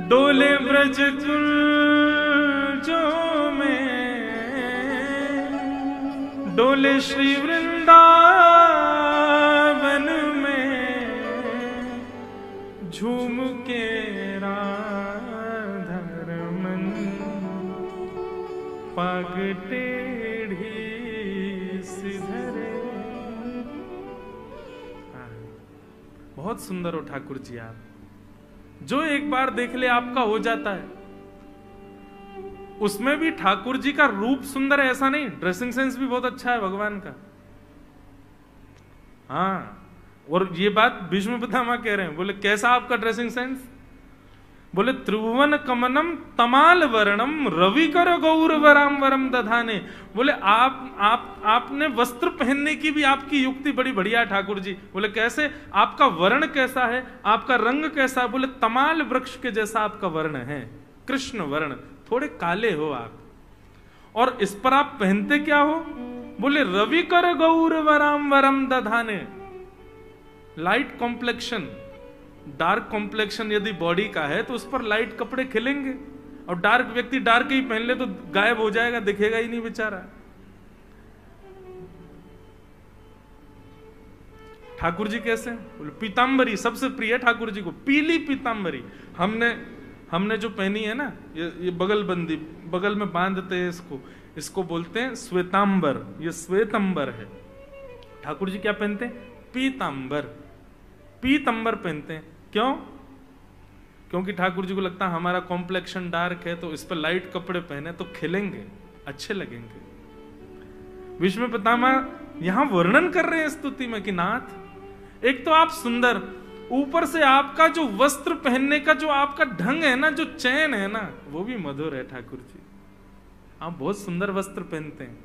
डोले ब्रज जो में डोले श्री वृंदावन में झूम के राधरमन पग टेढ़ी सिधरे। बहुत सुंदर हो ठाकुर जी आप, जो एक बार देख ले आपका हो जाता है। उसमें भी ठाकुर जी का रूप सुंदर है ऐसा नहीं, ड्रेसिंग सेंस भी बहुत अच्छा है भगवान का। हाँ, और ये बात भीष्म पितामह कह रहे हैं। बोले कैसा आपका ड्रेसिंग सेंस? बोले त्रिभुवन कमनम तमाल वर्णम रविकर गौर वराम वरम दधाने। बोले आपने वस्त्र पहनने की भी आपकी युक्ति बड़ी बढ़िया है ठाकुर जी। बोले कैसे? आपका वर्ण कैसा है, आपका रंग कैसा है? बोले तमाल वृक्ष के जैसा आपका वर्ण है, कृष्ण वर्ण, थोड़े काले हो आप। और इस पर आप पहनते क्या हो? बोले रविकर गौर वराम वरम दधाने। लाइट कॉम्प्लेक्शन, डार्क कॉम्प्लेक्शन यदि बॉडी का है तो उस पर लाइट कपड़े खिलेंगे, और डार्क व्यक्ति डार्क ही पहन ले तो गायब हो जाएगा, दिखेगा ही नहीं बेचारा। ठाकुर जी कैसे? बोले पीतांबरी सबसे प्रिय है ठाकुर जी को, पीली पीतांबरी। हमने जो पहनी है ना, ये बगलबंदी, बगल में बांधते हैं इसको बोलते हैं श्वेतांबर। ये श्वेतंबर है। ठाकुर जी क्या पहनते हैं? पीतांबर, पीतांबर पहनते हैं। क्यों? क्योंकि ठाकुर जी को लगता है हमारा कॉम्प्लेक्शन डार्क है, तो इस पर लाइट कपड़े पहने तो खिलेंगे, अच्छे लगेंगे। भीष्म पितामह यहां वर्णन कर रहे हैं स्तुति में कि नाथ एक तो आप सुंदर, ऊपर से आपका जो वस्त्र पहनने का जो आपका ढंग है ना, जो चैन है ना, वो भी मधुर है ठाकुर जी। आप बहुत सुंदर वस्त्र पहनते हैं।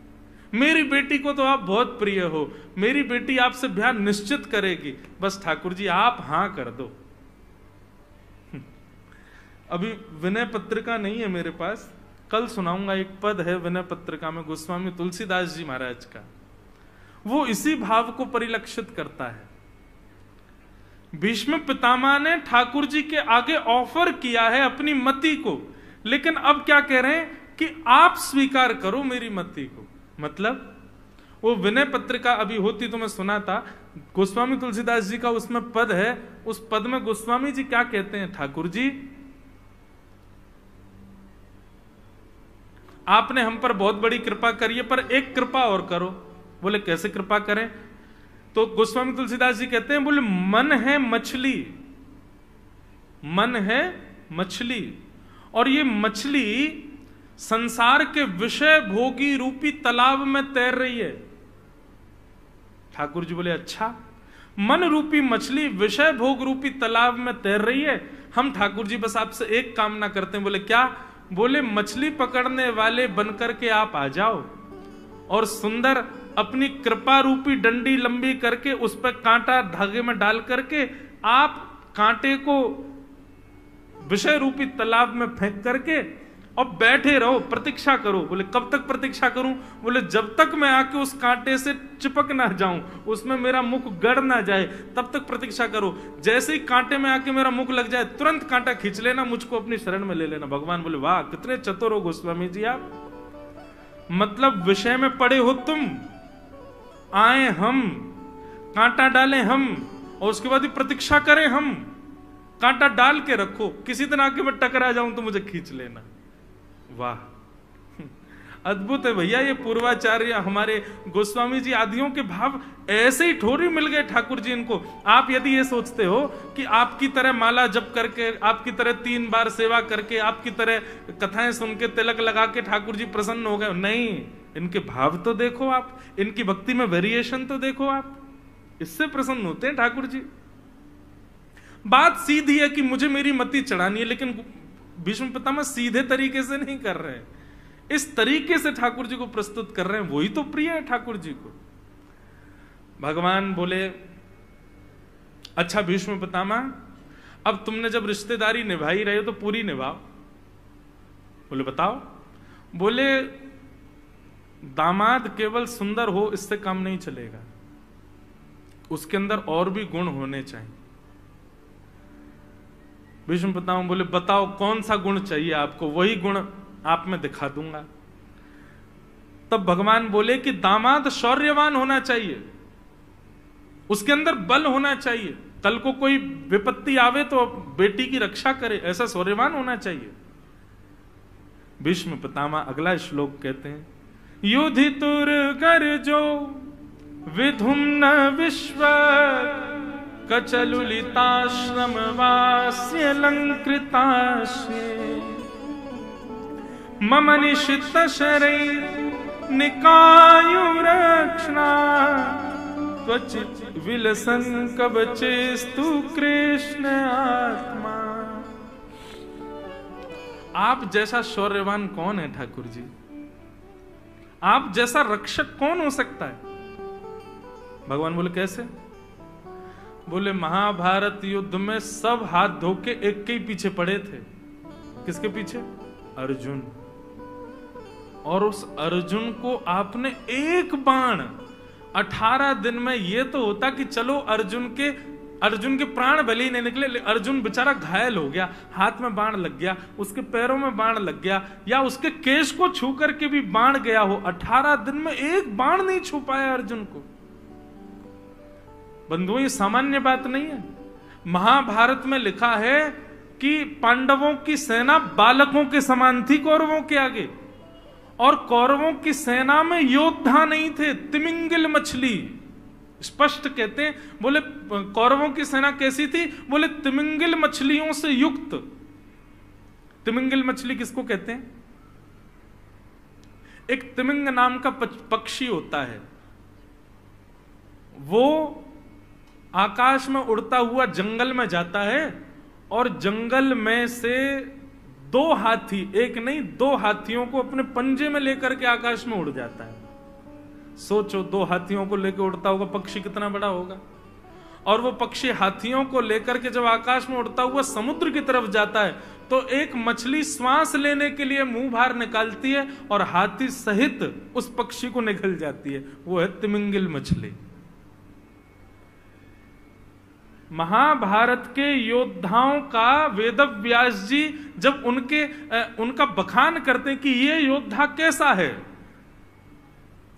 मेरी बेटी को तो आप बहुत प्रिय हो, मेरी बेटी आपसे ब्याह निश्चित करेगी, बस ठाकुर जी आप हां कर दो। अभी विनय पत्रिका नहीं है मेरे पास, कल सुनाऊंगा। एक पद है विनय पत्रिका में गोस्वामी तुलसीदास जी महाराज का, वो इसी भाव को परिलक्षित करता है। भीष्म पितामह ने ठाकुर जी के आगे ऑफर किया है अपनी मति को, लेकिन अब क्या कह रहे हैं कि आप स्वीकार करो मेरी मति को। मतलब वो विनय पत्रिका अभी होती तो मैं सुना था, गोस्वामी तुलसीदास जी का उसमें पद है। उस पद में गोस्वामी जी क्या कहते हैं? ठाकुर जी आपने हम पर बहुत बड़ी कृपा करी है, पर एक कृपा और करो। बोले कैसे कृपा करें? तो गोस्वामी तुलसीदास जी कहते हैं, बोले मन है मछली, मन है मछली, और ये मछली संसार के विषय भोगी रूपी तालाब में तैर रही है। ठाकुर जी बोले अच्छा, मन रूपी मछली विषय भोग रूपी तालाब में तैर रही है, हम ठाकुर जी बस आपसे एक कामना करते हैं। बोले क्या? बोले मछली पकड़ने वाले बनकर के आप आ जाओ, और सुंदर अपनी कृपा रूपी डंडी लंबी करके उस पर कांटा धागे में डाल करके आप कांटे को विषय रूपी तालाब में फेंक करके और बैठे रहो, प्रतीक्षा करो। बोले कब तक प्रतीक्षा करूं? बोले जब तक मैं आके उस कांटे से चिपक ना जाऊं, उसमें मेरा मुख गड़ ना जाए, तब तक प्रतीक्षा करो। जैसे ही कांटे में आके मेरा मुख लग जाए, तुरंत कांटा खींच लेना, मुझको अपनी शरण में ले लेना। भगवान बोले वाह कितने चतुर हो गोस्वामी जी आप, मतलब विषय में पड़े हो तुम, आए हम, कांटा डालें हम, और उसके बाद ही प्रतीक्षा करें हम। कांटा डाल के रखो, किसी दिन आके मैं टकरा जाऊं तो मुझे खींच लेना। वाह, अद्भुत है भैया ये पूर्वाचार्य हमारे गोस्वामी जी आदियों के भाव ऐसे ही ठोरी मिल गए ठाकुर जी इनको। आप यदि ये सोचते हो कि आपकी तरह माला जप करके, आपकी तरह 3 बार सेवा करके, आपकी तरह कथाएं सुन के, तिलक लगा के ठाकुर जी प्रसन्न हो गए, नहीं, इनके भाव तो देखो आप, इनकी भक्ति में वेरिएशन तो देखो आप, इससे प्रसन्न होते हैं ठाकुर जी। बात सीधी है कि मुझे मेरी मति चढ़ानी है, लेकिन भीष्म पितामह सीधे तरीके से नहीं कर रहे हैं, इस तरीके से ठाकुर जी को प्रस्तुत कर रहे हैं, वही तो प्रिय है ठाकुर जी को। भगवान बोले, अच्छा भीष्म पितामह, अब तुमने जब रिश्तेदारी निभाई रहे हो तो पूरी निभाओ। बोले बताओ। बोले दामाद केवल सुंदर हो इससे काम नहीं चलेगा, उसके अंदर और भी गुण होने चाहिए। भीष्म पितामह बोले बताओ कौन सा गुण चाहिए आपको, वही गुण आप में दिखा दूंगा। तब भगवान बोले कि दामाद शौर्यवान होना चाहिए, उसके अंदर बल होना चाहिए, कल को कोई विपत्ति आवे तो बेटी की रक्षा करे, ऐसा शौर्यवान होना चाहिए। भीष्म पितामह अगला श्लोक कहते हैं, युधितुर गर्जो विधुम्न विश्व कचलुलिताश्रम वास्य लंकृताश्ये मम निशित शरीर निकायुरक्षणा त्वचित विलसन कवचेस्तु कृष्ण आत्मा। आप जैसा शौर्यवान कौन है ठाकुर जी, आप जैसा रक्षक कौन हो सकता है। भगवान बोले कैसे। बोले महाभारत युद्ध में सब हाथ धो के एक के ही पीछे पड़े थे। किसके पीछे? अर्जुन। और उस अर्जुन को आपने एक बाण, 18 दिन में ये तो होता कि चलो अर्जुन के प्राण भले ही नहीं निकले, अर्जुन बेचारा घायल हो गया, हाथ में बाण लग गया, उसके पैरों में बाण लग गया, या उसके केश को छू करके भी बाण गया हो, 18 दिन में एक बाण नहीं छू पाया अर्जुन को। बंधुओं ये सामान्य बात नहीं है। महाभारत में लिखा है कि पांडवों की सेना बालकों के समान थी कौरवों के आगे, और कौरवों की सेना में योद्धा नहीं थे, तिमिंगिल मछली। स्पष्ट कहते हैं, बोले कौरवों की सेना कैसी थी? बोले तिमिंगिल मछलियों से युक्त। तिमिंगिल मछली किसको कहते हैं? एक तिमिंग नाम का पक्षी होता है, वो आकाश में उड़ता हुआ जंगल में जाता है, और जंगल में से 2 हाथी, एक नहीं 2 हाथियों को अपने पंजे में लेकर के आकाश में उड़ जाता है। सोचो 2 हाथियों को लेकर उड़ता होगा पक्षी कितना बड़ा होगा। और वो पक्षी हाथियों को लेकर के जब आकाश में उड़ता हुआ समुद्र की तरफ जाता है, तो एक मछली श्वास लेने के लिए मुंह बाहर निकालती है और हाथी सहित उस पक्षी को निगल जाती है। वो है तिमिंगिल मछली। महाभारत के योद्धाओं का वेदव्यास जी जब उनका बखान करते हैं कि ये योद्धा कैसा है,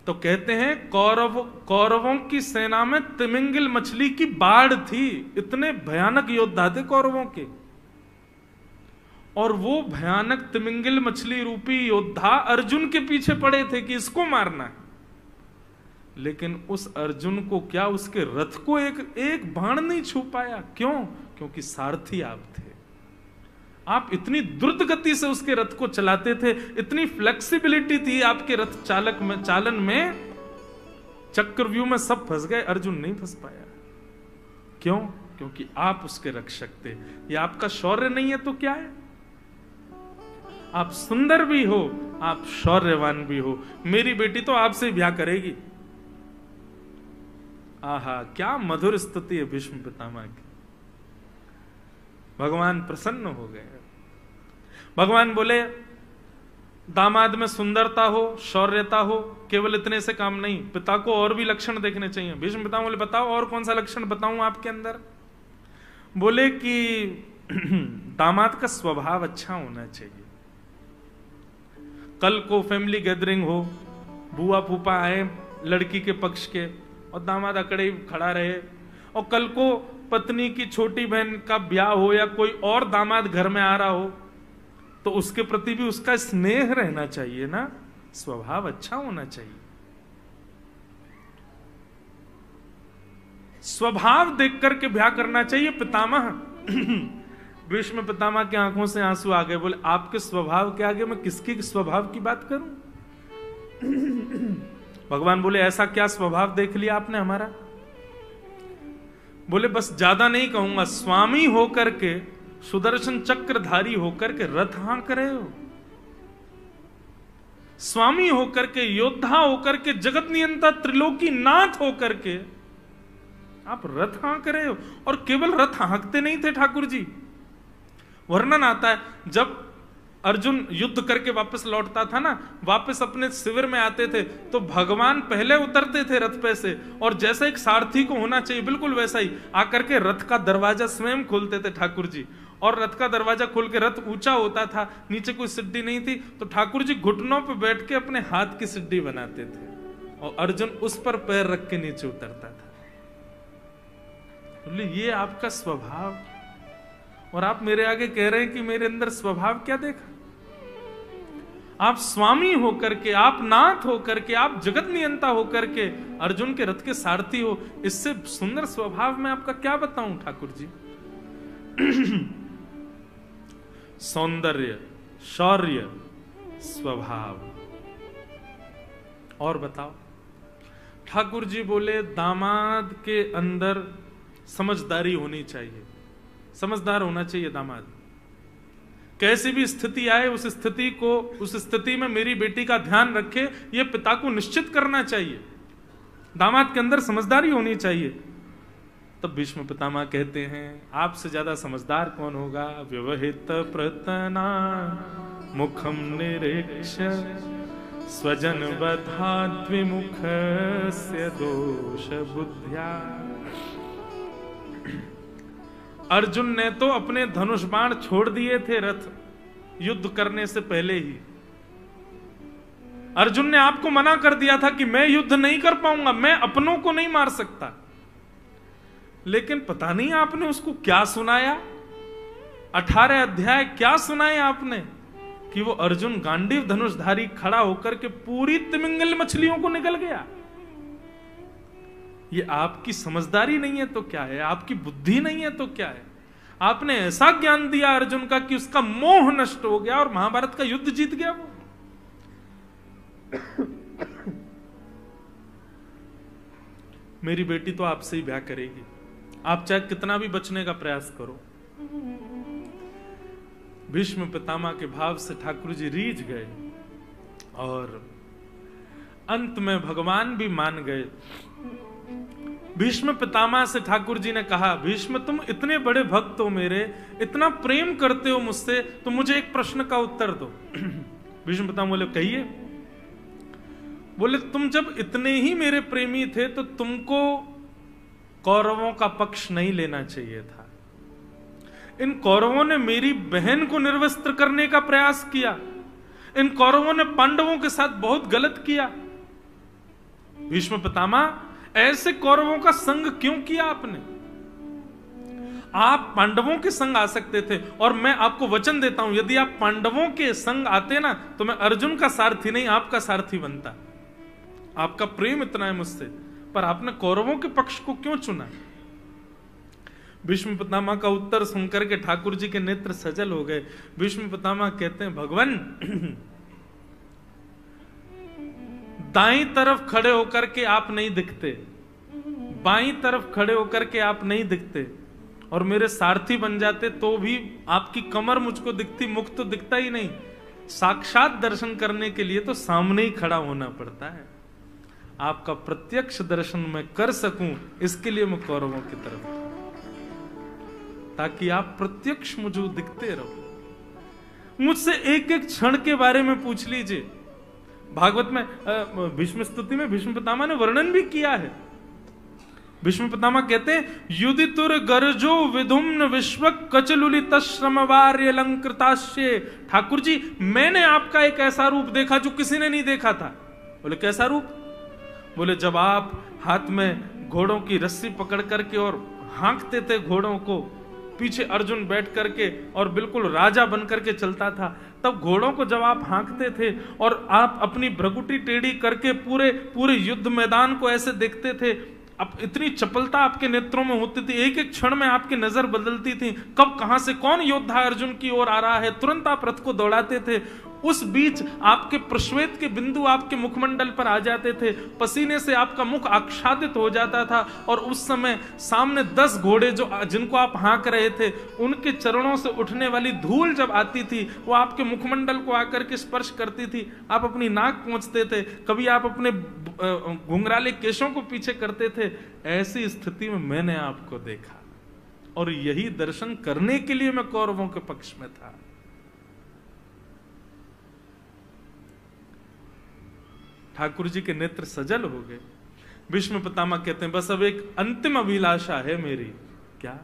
तो कहते हैं कौरवों की सेना में तिमिंगिल मछली की बाढ़ थी। इतने भयानक योद्धा थे कौरवों के, और वो भयानक तिमिंगिल मछली रूपी योद्धा अर्जुन के पीछे पड़े थे कि इसको मारना है। लेकिन उस अर्जुन को क्या, उसके रथ को एक बाण नहीं छू पाया। क्यों? क्योंकि सारथी आप थे। आप इतनी द्रुत गति से उसके रथ को चलाते थे, इतनी फ्लेक्सिबिलिटी थी आपके रथ चालन में, चक्रव्यूह में सब फंस गए, अर्जुन नहीं फंस पाया। क्यों? क्योंकि आप उसके रक्षक थे। ये आपका शौर्य नहीं है तो क्या है? आप सुंदर भी हो, आप शौर्यवान भी हो। मेरी बेटी तो आपसे ब्याह करेगी। आहा, क्या मधुर स्तुति है भीष्म पितामह की। भगवान प्रसन्न हो गए। भगवान बोले दामाद में सुंदरता हो, शौर्यता हो, केवल इतने से काम नहीं, पिता को और भी लक्षण देखने चाहिए। भीष्म पितामह बोले बताओ और कौन सा लक्षण बताऊं आपके अंदर। बोले कि दामाद का स्वभाव अच्छा होना चाहिए। कल को फैमिली गैदरिंग हो, बुआ फूफा आए, लड़की के पक्ष के, और दामाद अकड़े ही खड़ा रहे। और कल को पत्नी की छोटी बहन का ब्याह हो या कोई और दामाद घर में आ रहा हो, तो उसके प्रति भी उसका स्नेह रहना चाहिए ना, स्वभाव अच्छा होना चाहिए। स्वभाव देख करके ब्याह करना चाहिए। पितामह भीष्म पितामह की आंखों से आंसू आ गए, बोले आपके स्वभाव के आगे मैं किसके स्वभाव की बात करूं? भगवान बोले ऐसा क्या स्वभाव देख लिया आपने हमारा? बोले बस ज्यादा नहीं कहूंगा, स्वामी होकर के, सुदर्शन चक्रधारी होकर के रथ हाँक रहे हो, स्वामी होकर के, योद्धा होकर के, जगत नियंता त्रिलोकी नाथ होकर के आप रथ हाँक रहे हो। और केवल रथ हाँकते नहीं थे ठाकुर जी, वर्णन आता है जब अर्जुन युद्ध करके वापस लौटता था ना, वापस अपने शिविर में आते थे तो भगवान पहले उतरते थे रथ पे से, और जैसा एक सारथी को होना चाहिए बिल्कुल वैसा ही आकर के रथ का दरवाजा स्वयं खोलते थे ठाकुर जी। और रथ का दरवाजा खोल के, रथ ऊंचा होता था, नीचे कोई सिड्डी नहीं थी, तो ठाकुर जी घुटनों पे बैठ के अपने हाथ की सिड्डी बनाते थे और अर्जुन उस पर पैर रख के नीचे उतरता था। बोले ये आपका स्वभाव, और आप मेरे आगे कह रहे हैं कि मेरे अंदर स्वभाव क्या देखा? आप स्वामी होकर के, आप नाथ होकर के, आप जगत नियंता होकर के अर्जुन के रथ के सारथी हो, इससे सुंदर स्वभाव मैं आपका क्या बताऊं ठाकुर जी? सौंदर्य, शौर्य, स्वभाव। और बताओ। ठाकुर जी बोले दामाद के अंदर समझदारी होनी चाहिए, समझदार होना चाहिए दामाद। कैसी भी स्थिति आए उस स्थिति को, उस स्थिति में मेरी बेटी का ध्यान रखे, यह पिता को निश्चित करना चाहिए। दामाद के अंदर समझदारी होनी चाहिए। तब भीष्म पितामह कहते हैं आपसे ज्यादा समझदार कौन होगा? व्यवहित प्रतना मुखम निरीक्ष्य स्वजन बधा द्विमुख से दोष बुद्ध्या। अर्जुन ने तो अपने धनुष बाण छोड़ दिए थे रथ युद्ध करने से पहले ही। अर्जुन ने आपको मना कर दिया था कि मैं युद्ध नहीं कर पाऊंगा, मैं अपनों को नहीं मार सकता। लेकिन पता नहीं आपने उसको क्या सुनाया, 18 अध्याय क्या सुनाए आपने कि वो अर्जुन गांडीव धनुषधारी खड़ा होकर के पूरी तिमिंगल मछलियों को निकल गया। ये आपकी समझदारी नहीं है तो क्या है, आपकी बुद्धि नहीं है तो क्या है? आपने ऐसा ज्ञान दिया अर्जुन का कि उसका मोह नष्ट हो गया और महाभारत का युद्ध जीत गया वो। मेरी बेटी तो आपसे ही ब्याह करेगी, आप चाहे कितना भी बचने का प्रयास करो। भीष्म पितामह के भाव से ठाकुर जी रीझ गए और अंत में भगवान भी मान गए। भीष्म पितामह से ठाकुर जी ने कहा, भीष्म तुम इतने बड़े भक्त हो मेरे, इतना प्रेम करते हो मुझसे, तो मुझे एक प्रश्न का उत्तर दो। भीष्म पितामह बोले कहिए। बोले तुम जब इतने ही मेरे प्रेमी थे तो तुमको कौरवों का पक्ष नहीं लेना चाहिए था। इन कौरवों ने मेरी बहन को निर्वस्त्र करने का प्रयास किया, इन कौरवों ने पांडवों के साथ बहुत गलत किया। भीष्म पितामह ऐसे कौरवों का संग क्यों किया आपने? आप पांडवों के संग आ सकते थे, और मैं आपको वचन देता हूं यदि आप पांडवों के संग आते ना तो मैं अर्जुन का सारथी नहीं आपका सारथी बनता। आपका प्रेम इतना है मुझसे, पर आपने कौरवों के पक्ष को क्यों चुना? भीष्म पितामह का उत्तर सुनकर के ठाकुर जी के नेत्र सजल हो गए। भीष्म पितामह कहते हैं भगवान दाईं तरफ खड़े होकर के आप नहीं दिखते, बाईं तरफ खड़े होकर के आप नहीं दिखते, और मेरे सारथी बन जाते तो भी आपकी कमर मुझको दिखती, मुख तो दिखता ही नहीं। साक्षात दर्शन करने के लिए तो सामने ही खड़ा होना पड़ता है। आपका प्रत्यक्ष दर्शन मैं कर सकूं इसके लिए मैं कौरवों की तरफ, ताकि आप प्रत्यक्ष मुझे दिखते रहो। मुझसे एक एक क्षण के बारे में पूछ लीजिए। भागवत में भीष्म स्तुति में भीष्म पितामह ने वर्णन भी किया है। भीष्म पितामह कहते हैं युदितुर गर्जो विधुम्न विश्व कचलुलित श्रमवार्य अलंकृताश्य। ठाकुर जी मैंने आपका एक ऐसा रूप देखा जो किसी ने नहीं देखा था। बोले कैसा रूप? बोले जब आप हाथ में घोड़ों की रस्सी पकड़ करके और हाँकते थे घोड़ों को, पीछे अर्जुन बैठ करके और बिल्कुल राजा बन करके चलता था, तब घोड़ों को जब आप हाँकते थे और आप अपनी भ्रकुटी टेढ़ी करके पूरे पूरे युद्ध मैदान को ऐसे देखते थे, अब इतनी चपलता आपके नेत्रों में होती थी, एक एक क्षण में आपकी नजर बदलती थी, कब कहां से कौन योद्धा अर्जुन की ओर आ रहा है, तुरंत आप रथ को दौड़ाते थे। उस बीच आपके प्रश्वेत के बिंदु आपके मुखमंडल पर आ जाते थे, पसीने से आपका मुख आच्छादित हो जाता था, और उस समय सामने 10 घोड़े जो जिनको आप हाँक रहे थे, उनके चरणों से उठने वाली धूल जब आती थी, वो आपके मुखमंडल को आकर के स्पर्श करती थी, आप अपनी नाक पोंछते थे, कभी आप अपने घुंघराले केशों को पीछे करते थे। ऐसी स्थिति में मैंने आपको देखा, और यही दर्शन करने के लिए मैं कौरवों के पक्ष में था। ठाकुर जी के नेत्र सजल हो गए। भीष्म पितामह कहते हैं बस अब एक अंतिम अभिलाषा है मेरी। क्या?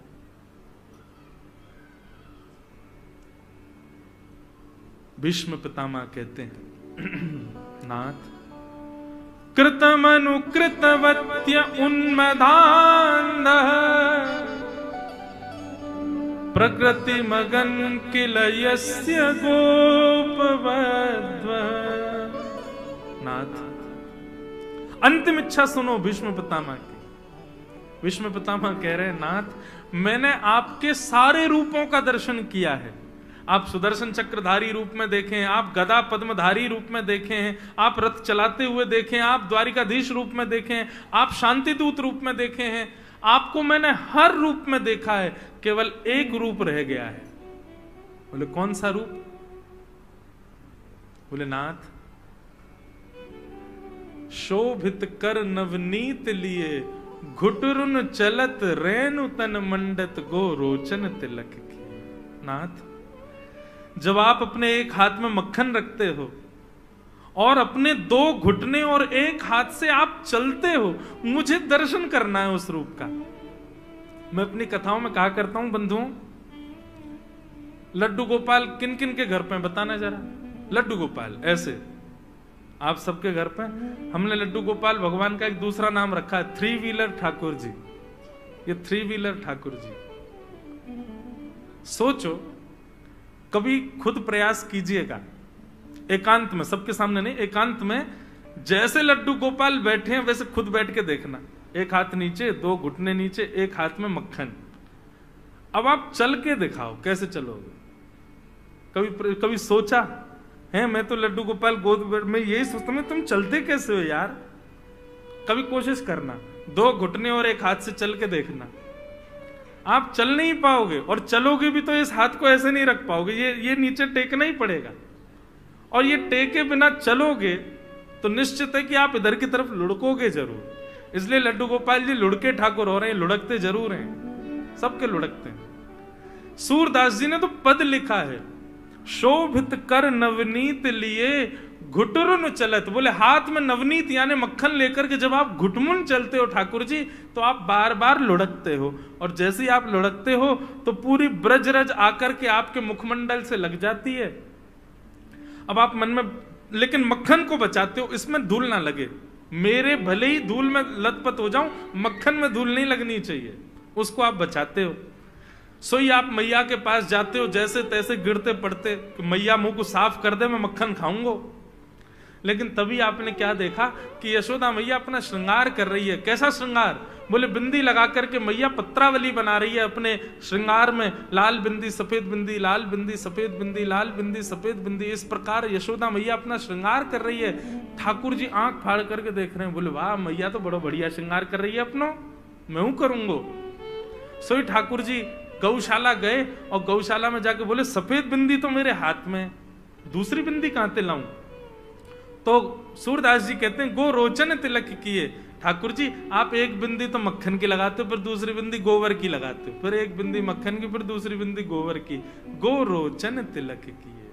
भीष्म पितामह कहते हैं नाथ, कृतमनुकृतवत्य उन्मदान्ध प्रकृति मगन किल यस्य गोपवद्व। नाथ, अंतिम इच्छा सुनो भीष्म पितामह की। भीष्म पितामह कह रहे हैं नाथ, मैंने आपके सारे रूपों का दर्शन किया है। आप सुदर्शन चक्रधारी रूप में देखे हैं, आप गदा पद्मधारी रूप में देखे हैं, आप रथ चलाते हुए देखे हैं, आप द्वारिकाधीश रूप में देखे हैं, आप शांतिदूत रूप में देखे हैं, आपको मैंने हर रूप में देखा है, केवल एक रूप रह गया है। बोले कौन सा रूप? बोले नाथ, शोभित कर नवनीत लिए घुटुरुन चलत रेणु तन मंडत गो रोचन तिलक की। नाथ, जब आप अपने एक हाथ में मक्खन रखते हो और अपने 2 घुटने और एक हाथ से आप चलते हो, मुझे दर्शन करना है उस रूप का। मैं अपनी कथाओं में कहा करता हूं बंधुओं, लड्डू गोपाल किन किन के घर पे बताना जरा। लड्डू गोपाल ऐसे आप सबके घर पे, हमने लड्डू गोपाल भगवान का एक दूसरा नाम रखा है, 3 व्हीलर ठाकुर जी। ये 3 व्हीलर ठाकुर जी। सोचो, कभी खुद प्रयास कीजिएगा, एकांत में, सबके सामने नहीं, एकांत में, जैसे लड्डू गोपाल बैठे हैं वैसे खुद बैठ के देखना। एक हाथ नीचे, 2 घुटने नीचे, एक हाथ में मक्खन। अब आप चल के दिखाओ कैसे चलोगे। कभी सोचा है? मैं तो लड्डू गोपाल गोद में यही सोचता हूं, तुम चलते कैसे हो यार। कभी कोशिश करना, 2 घुटने और एक हाथ से चल के देखना, आप चल नहीं पाओगे, और चलोगे भी तो इस हाथ को ऐसे नहीं रख पाओगे, ये नीचे टेकना ही पड़ेगा, और ये टेके बिना चलोगे तो निश्चित है कि आप इधर की तरफ लुढ़कोगे जरूर। इसलिए लड्डू गोपाल जी लुढ़के ठाकुर हो रहे हैं, लुढ़कते जरूर हैं, सबके लुढ़कते हैं। सूरदास जी ने तो पद लिखा है, शोभित कर नवनीत लिए घुटुरुन चलत। बोले हाथ में नवनीत यानी मक्खन लेकर के जब आप घुटमुन चलते हो ठाकुर जी, तो आप बार बार लुढ़कते हो, और जैसे ही आप लुढ़कते हो तो पूरी ब्रजरज आकर के आपके मुखमंडल से लग जाती है। अब आप मन में लेकिन मक्खन को बचाते हो, इसमें धूल ना लगे। मेरे भले ही धूल में लथपथ हो जाऊं, मक्खन में धूल नहीं लगनी चाहिए, उसको आप बचाते हो। सोई आप मैया के पास जाते हो, जैसे तैसे गिरते पड़ते कि मैया मुंह को साफ कर दे, मैं मक्खन खाऊंगा। लेकिन तभी आपने क्या देखा कि यशोदा मैया अपना श्रृंगार कर रही है। कैसा श्रृंगार? बोले बिंदी लगा करके मैया पत्रावली बना रही है अपने श्रृंगार में, लाल बिंदी सफेद बिंदी, लाल बिंदी सफेद बिंदी, लाल बिंदी सफेद बिंदी, इस प्रकार यशोदा मैया अपना श्रृंगार कर रही है। ठाकुर जी आंख फाड़ करके देख रहे हैं, बोले वाह मैया तो बड़ा बढ़िया श्रृंगार कर रही है अपनो, मैं हूं करूंगा। सोई ठाकुर जी गौशाला गए और गौशाला में जाके बोले सफेद बिंदी तो मेरे हाथ में, दूसरी बिंदी कहां से लाऊं? तो सूरदास जी कहते हैं गो रोचन तिलक किए। ठाकुर जी आप एक बिंदी तो मक्खन की लगाते हो, फिर दूसरी बिंदी गोबर की लगाते हो, फिर एक बिंदी मक्खन की, फिर दूसरी बिंदी गोबर की, गो रोचन तिलक किए।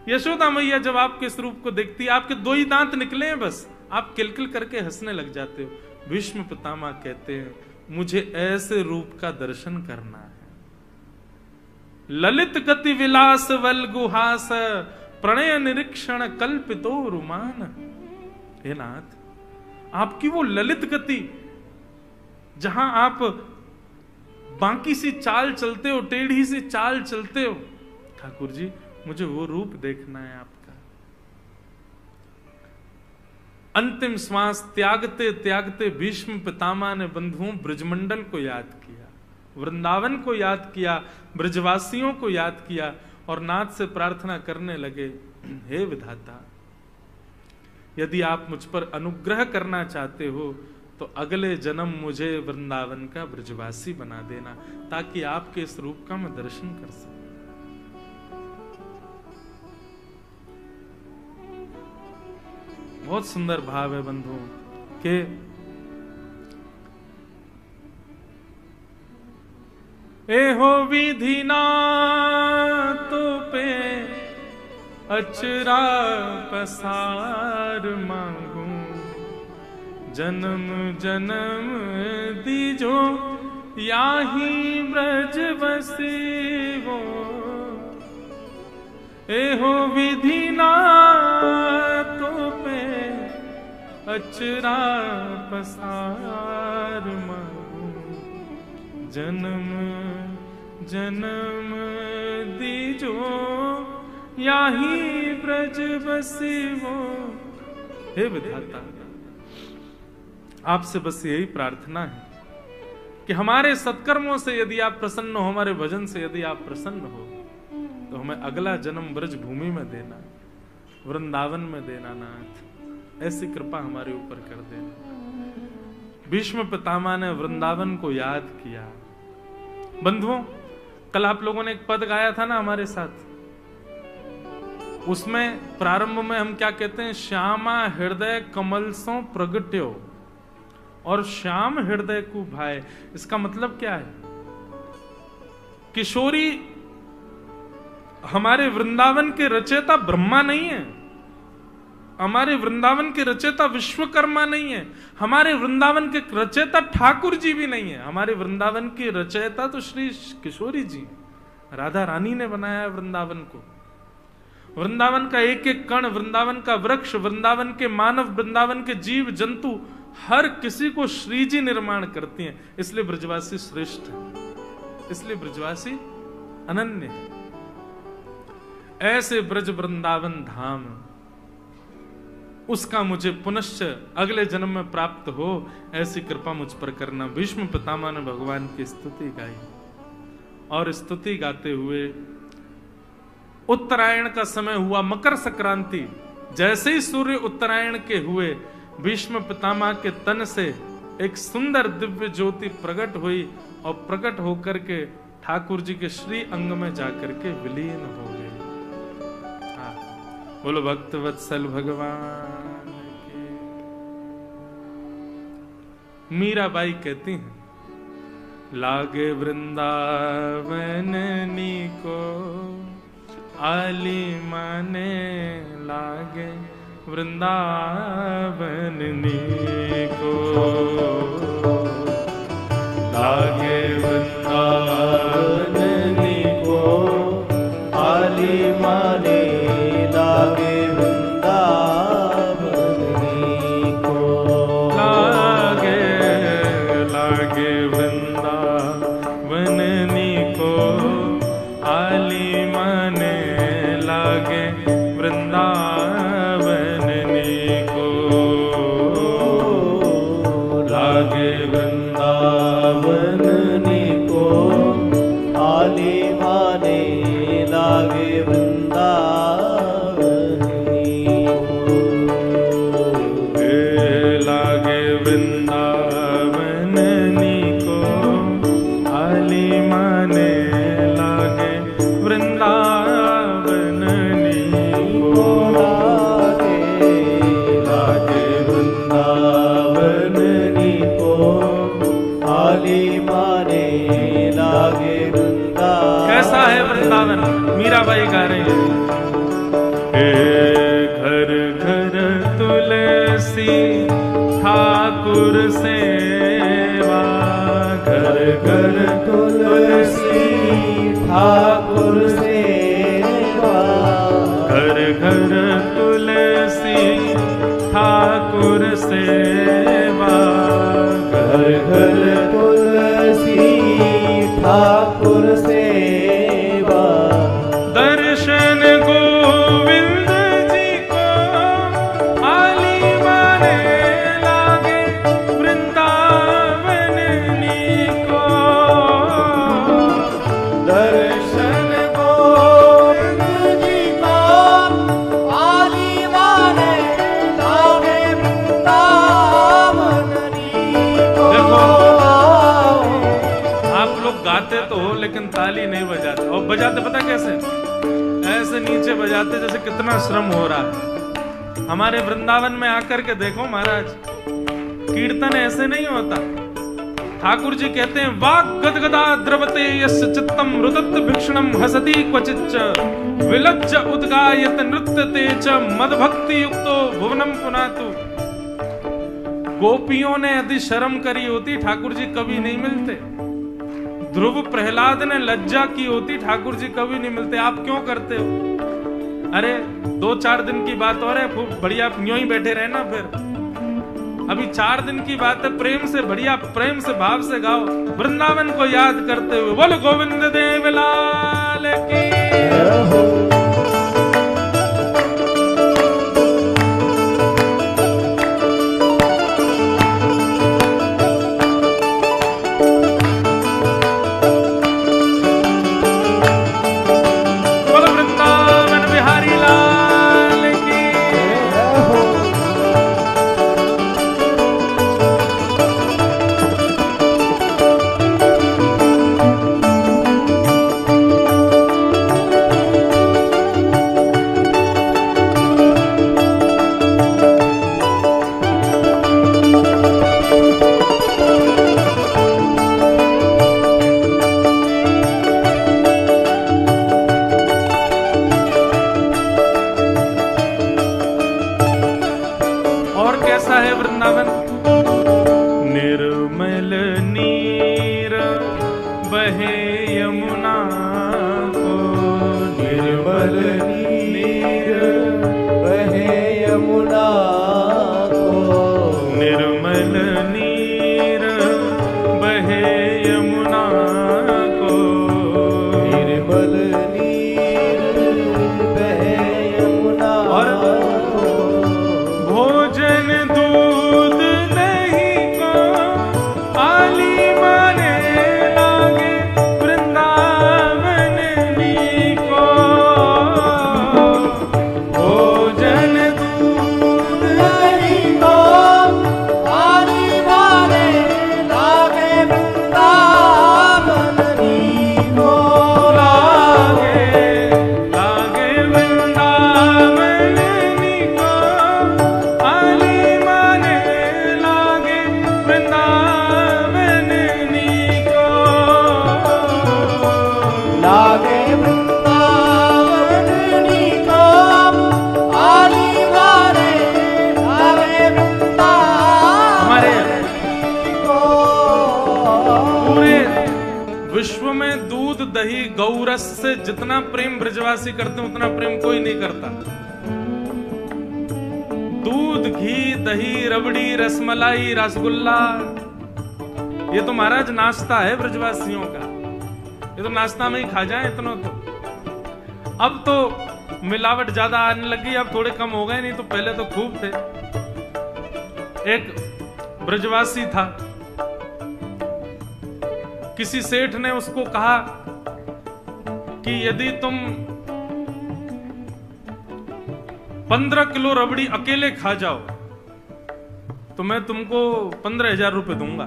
यशोदा मैया जब आपके इस रूप को देखती है, आपके 2 ही दांत निकले हैं बस, आप किलकिल करके हंसने लग जाते हो। भीष्म पितामह कहते हैं मुझे ऐसे रूप का दर्शन करना है। ललित गति विलास वल्गुहास प्रणय निरीक्षण कल्पितो रुमान। हे नाथ, आपकी वो ललित गति, जहां आप बाकी सी चाल चलते हो, टेढ़ी सी चाल चलते हो, ठाकुर जी मुझे वो रूप देखना है आपका। अंतिम श्वास त्यागते त्यागते भीष्म पितामह ने बंधुओं ब्रजमंडल को याद किया, वृंदावन को याद किया, ब्रजवासियों को याद किया और नाथ से प्रार्थना करने लगे, हे विधाता, यदि आप मुझ पर अनुग्रह करना चाहते हो तो अगले जन्म मुझे वृंदावन का ब्रजवासी बना देना, ताकि आपके इस रूप का मैं दर्शन कर सकूं। बहुत सुंदर भाव है बंधुओं के एहो विधि ना तो पे अचरा पसार मांगू, जन्म जन्म दीजो याही ब्रज बसेवो। एहो विधि ना तो पे अचरा पसार मांगू, जन्म जन्म दीजो याही ब्रज बसेवो। हे विधाता, आपसे बस यही प्रार्थना है कि हमारे सत्कर्मों से यदि आप प्रसन्न हो, हमारे भजन से यदि आप प्रसन्न हो, तो हमें अगला जन्म ब्रज भूमि में देना, वृंदावन में देना नाथ, ऐसी कृपा हमारे ऊपर कर देना। भीष्म पितामह ने वृंदावन को याद किया। बंधुओं, कल आप लोगों ने एक पद गाया था ना हमारे साथ, उसमें प्रारंभ में हम क्या कहते हैं, श्यामा हृदय कमल सो प्रगट्यो, और श्याम हृदय को भाई। इसका मतलब क्या है? किशोरी हमारे वृंदावन के रचयिता ब्रह्मा नहीं है, हमारे वृंदावन के रचयिता विश्वकर्मा नहीं है, हमारे वृंदावन के रचयिता ठाकुर जी भी नहीं है। हमारे वृंदावन के रचयिता तो श्री किशोरी जी, राधा रानी ने बनाया है वृंदावन को। वृंदावन का एक एक कण, वृंदावन का वृक्ष, वृंदावन के मानव, वृंदावन के जीव जंतु, हर किसी को श्री जी निर्माण करती हैं। इसलिए ब्रजवासी श्रेष्ठ है, इसलिए ब्रजवासी अनन्य है। ऐसे ब्रज वृंदावन धाम, उसका मुझे पुनश्च अगले जन्म में प्राप्त हो, ऐसी कृपा मुझ पर करना। भीष्म पितामह ने भगवान की स्तुति गाई, और स्तुति गाते हुए उत्तरायण का समय हुआ, मकर संक्रांति, जैसे ही सूर्य उत्तरायण के हुए, भीष्म पितामह के तन से एक सुंदर दिव्य ज्योति प्रकट हुई, और प्रकट होकर के ठाकुर जी के श्री अंग में जाकर के विलीन हो गए। बोलो भक्त वत्सल भगवान के। मीराबाई कहती हैं, लागे वृंदावन नीको, आली माने लागे वृंदावन नीको, लागे वृंदावन नीको, आली माने लागे वृंदावन नीको, लागे लागे वृंदावन नीको, आली माने लागे वृंदावन नीको, लागे वृंदावन नीको, आली माने लागे वृंदावन नीको, लागे वृंदावन नीको, आली माने लागे वृंदावन नीको, लागे वृंदावन नीको, आली माने लागे वृंदावन। कैसा है वृंदावन? मीराबाई गा रही है, घर घर तुलसी ठाकुर सेवा, घर घर तुलसी ठाकुर सेवा, घर घर तुलसी ठाकुर सेवा, ताली नहीं बजाते, और बजाते पता कैसे, ऐसे नीचे बजाते जैसे कितना श्रम हो रहा है। हमारे वृंदावन में आकर के देखो महाराज, कीर्तन ऐसे नहीं होता। ठाकुर जी कहते हैं वाक गदगदा द्रवते यस्य चित्तम रुदत भिक्षणम हसति क्वचिच्च विलज्ज उद्गायत नृत्यते च मदभक्ति युक्तो भुवनम पुनातु। गोपियों ने यदि शर्म करी होती ठाकुर जी कभी नहीं मिलते। ध्रुव प्रहलाद ने लज्जा की होती ठाकुर जी कभी नहीं मिलते। आप क्यों करते हो? अरे 2-4 दिन की बात और है, खूब बढ़िया यूं ही बैठे रहे ना, फिर अभी 4 दिन की बात है। प्रेम से बढ़िया, प्रेम से भाव से गाओ, वृंदावन को याद करते हुए बोलो गोविंद देव लाल की। गौरस से जितना प्रेम ब्रजवासी करते हैं उतना प्रेम कोई नहीं करता। दूध, घी, दही, रबड़ी, रसमलाई, रसगुल्ला, ये तो महाराज नाश्ता है ब्रजवासियों का। ये तो नाश्ता में ही खा जाए इतना तो। अब तो मिलावट ज्यादा आने लगी, अब थोड़े कम हो गए, नहीं तो पहले तो खूब थे। एक ब्रजवासी था, किसी सेठ ने उसको कहा कि यदि तुम 15 किलो रबड़ी अकेले खा जाओ तो मैं तुमको 15,000 रुपए दूंगा।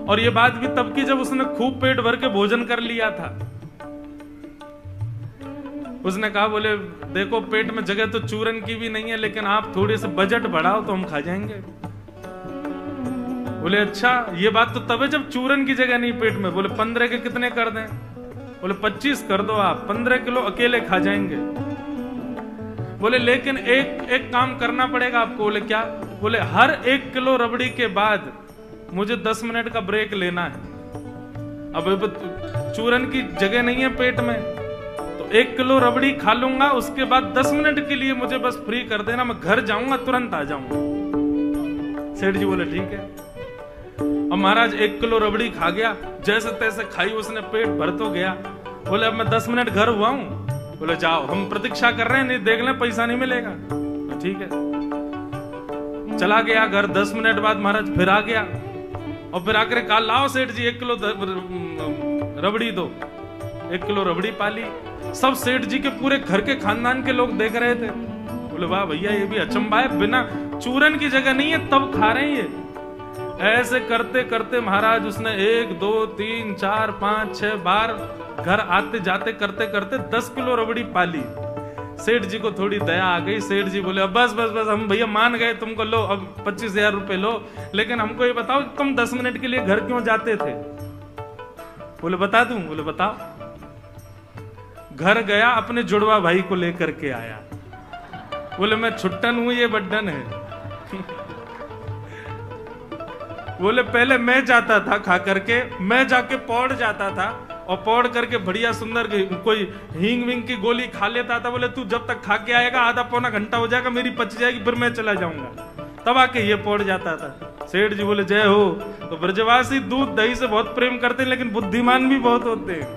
और ये बात भी तब की जब उसने खूब पेट भर के भोजन कर लिया था। उसने कहा, बोले देखो पेट में जगह तो चूरन की भी नहीं है, लेकिन आप थोड़े से बजट बढ़ाओ तो हम खा जाएंगे। बोले अच्छा, ये बात तो तब है जब चूरन की जगह नहीं पेट में। बोले 15 के कितने कर दें? बोले 25 कर दो आप, 15 किलो अकेले खा जाएंगे। बोले लेकिन एक काम करना पड़ेगा आपको। बोले क्या? बोले हर 1 किलो रबड़ी के बाद मुझे 10 मिनट का ब्रेक लेना है। अब चूरन की जगह नहीं है पेट में, तो 1 किलो रबड़ी खा लूंगा, उसके बाद 10 मिनट के लिए मुझे बस फ्री कर देना, मैं घर जाऊंगा तुरंत आ जाऊंगा। सेठ जी बोले ठीक है। और महाराज 1 किलो रबड़ी खा गया, जैसे तैसे खाई उसने, पेट भर तो गया। बोले अब मैं 10 मिनट घर हुआ हूं। बोले जाओ, हम प्रतीक्षा कर रहे हैं, नहीं देख लें पैसा नहीं मिलेगा। तो ठीक है, चला गया घर। 10 मिनट बाद महाराज फिर आ गया और फिर आकर कहा लाओ सेठ जी 1 किलो रबड़ी दो। 1 किलो रबड़ी पाली। सब सेठ जी के पूरे घर के खानदान के लोग देख रहे थे। बोले वाह भैया, ये भी अचंभा है, बिना चूरन की जगह नहीं है तब खा रहे हैं ये। ऐसे करते करते महाराज उसने 1 2 3 4 5 6 बार घर आते जाते करते करते 10 किलो रबड़ी पाली। सेठ जी को थोड़ी दया आ गई। सेठ जी बोले अब बस बस बस, हम भैया मान गए तुमको, लो अब 25,000 रुपए लो, लेकिन हमको ये बताओ तुम 10 मिनट के लिए घर क्यों जाते थे? बोले बता दूं? बोले बताओ। घर गया, अपने जुड़वा भाई को लेकर के आया। बोले मैं छुट्टन हूं, ये बड्डन है। बोले पहले मैं जाता था खा करके, मैं जाके पौड़ जाता था और पौड़ करके बढ़िया सुंदर कोई हींग विंग की गोली खा लेता था। बोले तू जब तक खा के आएगा आधा पौना घंटा हो जाएगा, मेरी पच जाएगी, फिर मैं चला जाऊंगा। तब आके ये पौड़ जाता था। सेठ जी बोले जय हो। तो ब्रजवासी दूध दही से बहुत प्रेम करते हैं, लेकिन बुद्धिमान भी बहुत होते हैं।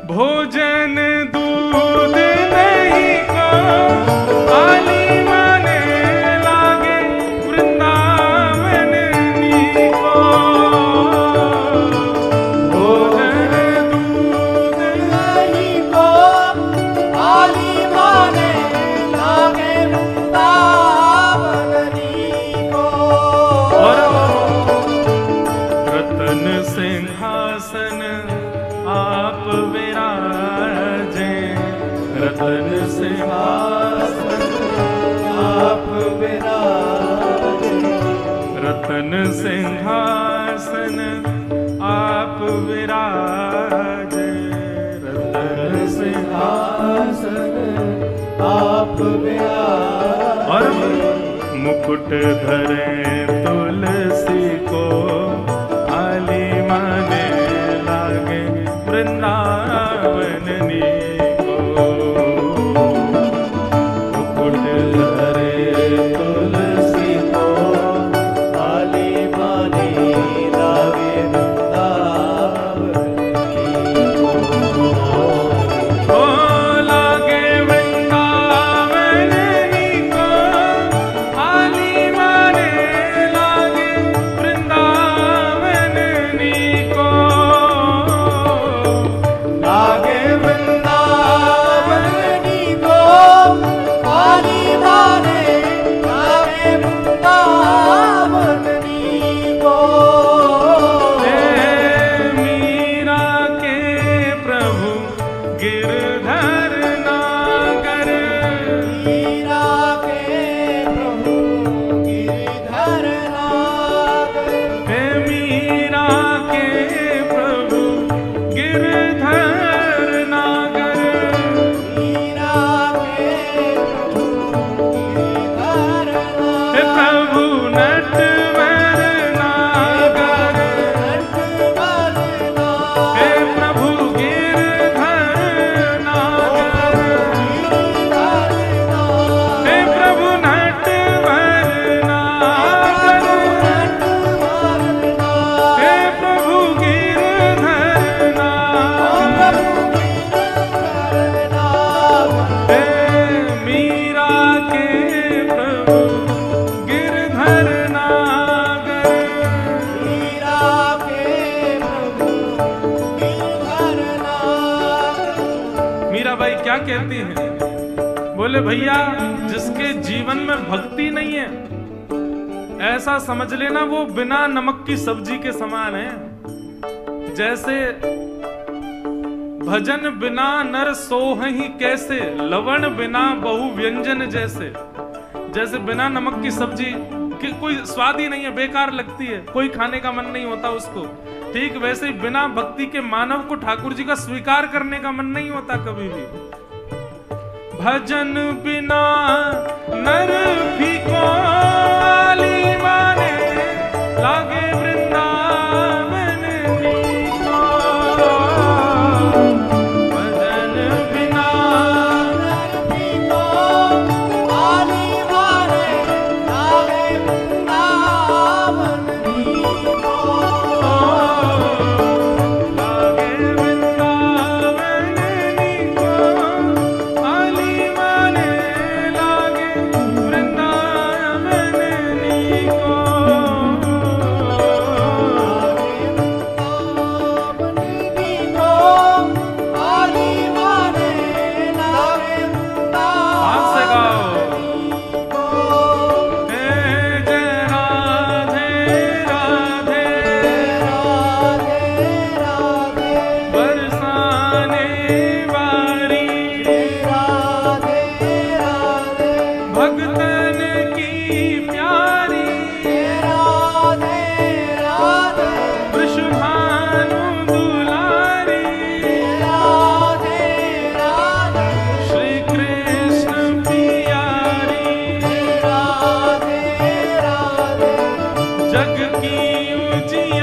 भोजन दूध नहीं को आली माने लागे वृंदावन नीको। भोजन दूध नहीं को आली माने लागे वृंदावन नीको। और रतन सिंहासन आप विराजे, रतन सिंहासन आप विराजे, रतन सिंहासन आप विराजे, रतन सिंहासन आप विराजे। और मुकुट धरे तुलसी को आली माने लागे वृंदावन नीको। मुकुट धरे तुलसी को आली माने लागे वृंदावन नीको। ओ लागे वृंदावन नीको, आली माने लागे वृंदावन नीको। लागे वृंदावन नीको, आली माने लागे वृंदावन नीको। मीरा के प्रभु गिरधर नागर, मीरा के प्रभु गिरधर नागर। मीरा के प्रभु गिरधर नागर। मीरा के प्रभु गिरधर नागर। प्रभु नटवर नागर, नटवर नागर। हे प्रभु गिरधर नागर, हे प्रभु नटवर नागर, हे प्रभु गिरधर नागर। हे मीरा के प्रभु गिरधर नागर। मीराबाई क्या कहती हैं? बोले भैया जिसके जीवन में भक्ति नहीं है, ऐसा समझ लेना वो बिना नमक की सब्जी के समान है। जैसे भजन बिना नर सोहहि कैसे, लवण बिना बहु व्यंजन जैसे। जैसे बिना नमक की सब्जी कि कोई स्वाद ही नहीं है, बेकार लगती है, कोई खाने का मन नहीं होता उसको। ठीक वैसे ही बिना भक्ति के मानव को ठाकुर जी का स्वीकार करने का मन नहीं होता कभी भी। भजन बिना नर फीको, आली माने लागे वृंदावन नीको। भजन बिना नर फीको, आली माने लागे वृंदावन नीको। लागे वृंदावन नीको, आली माने लागे वृंदावन जग की ऊंची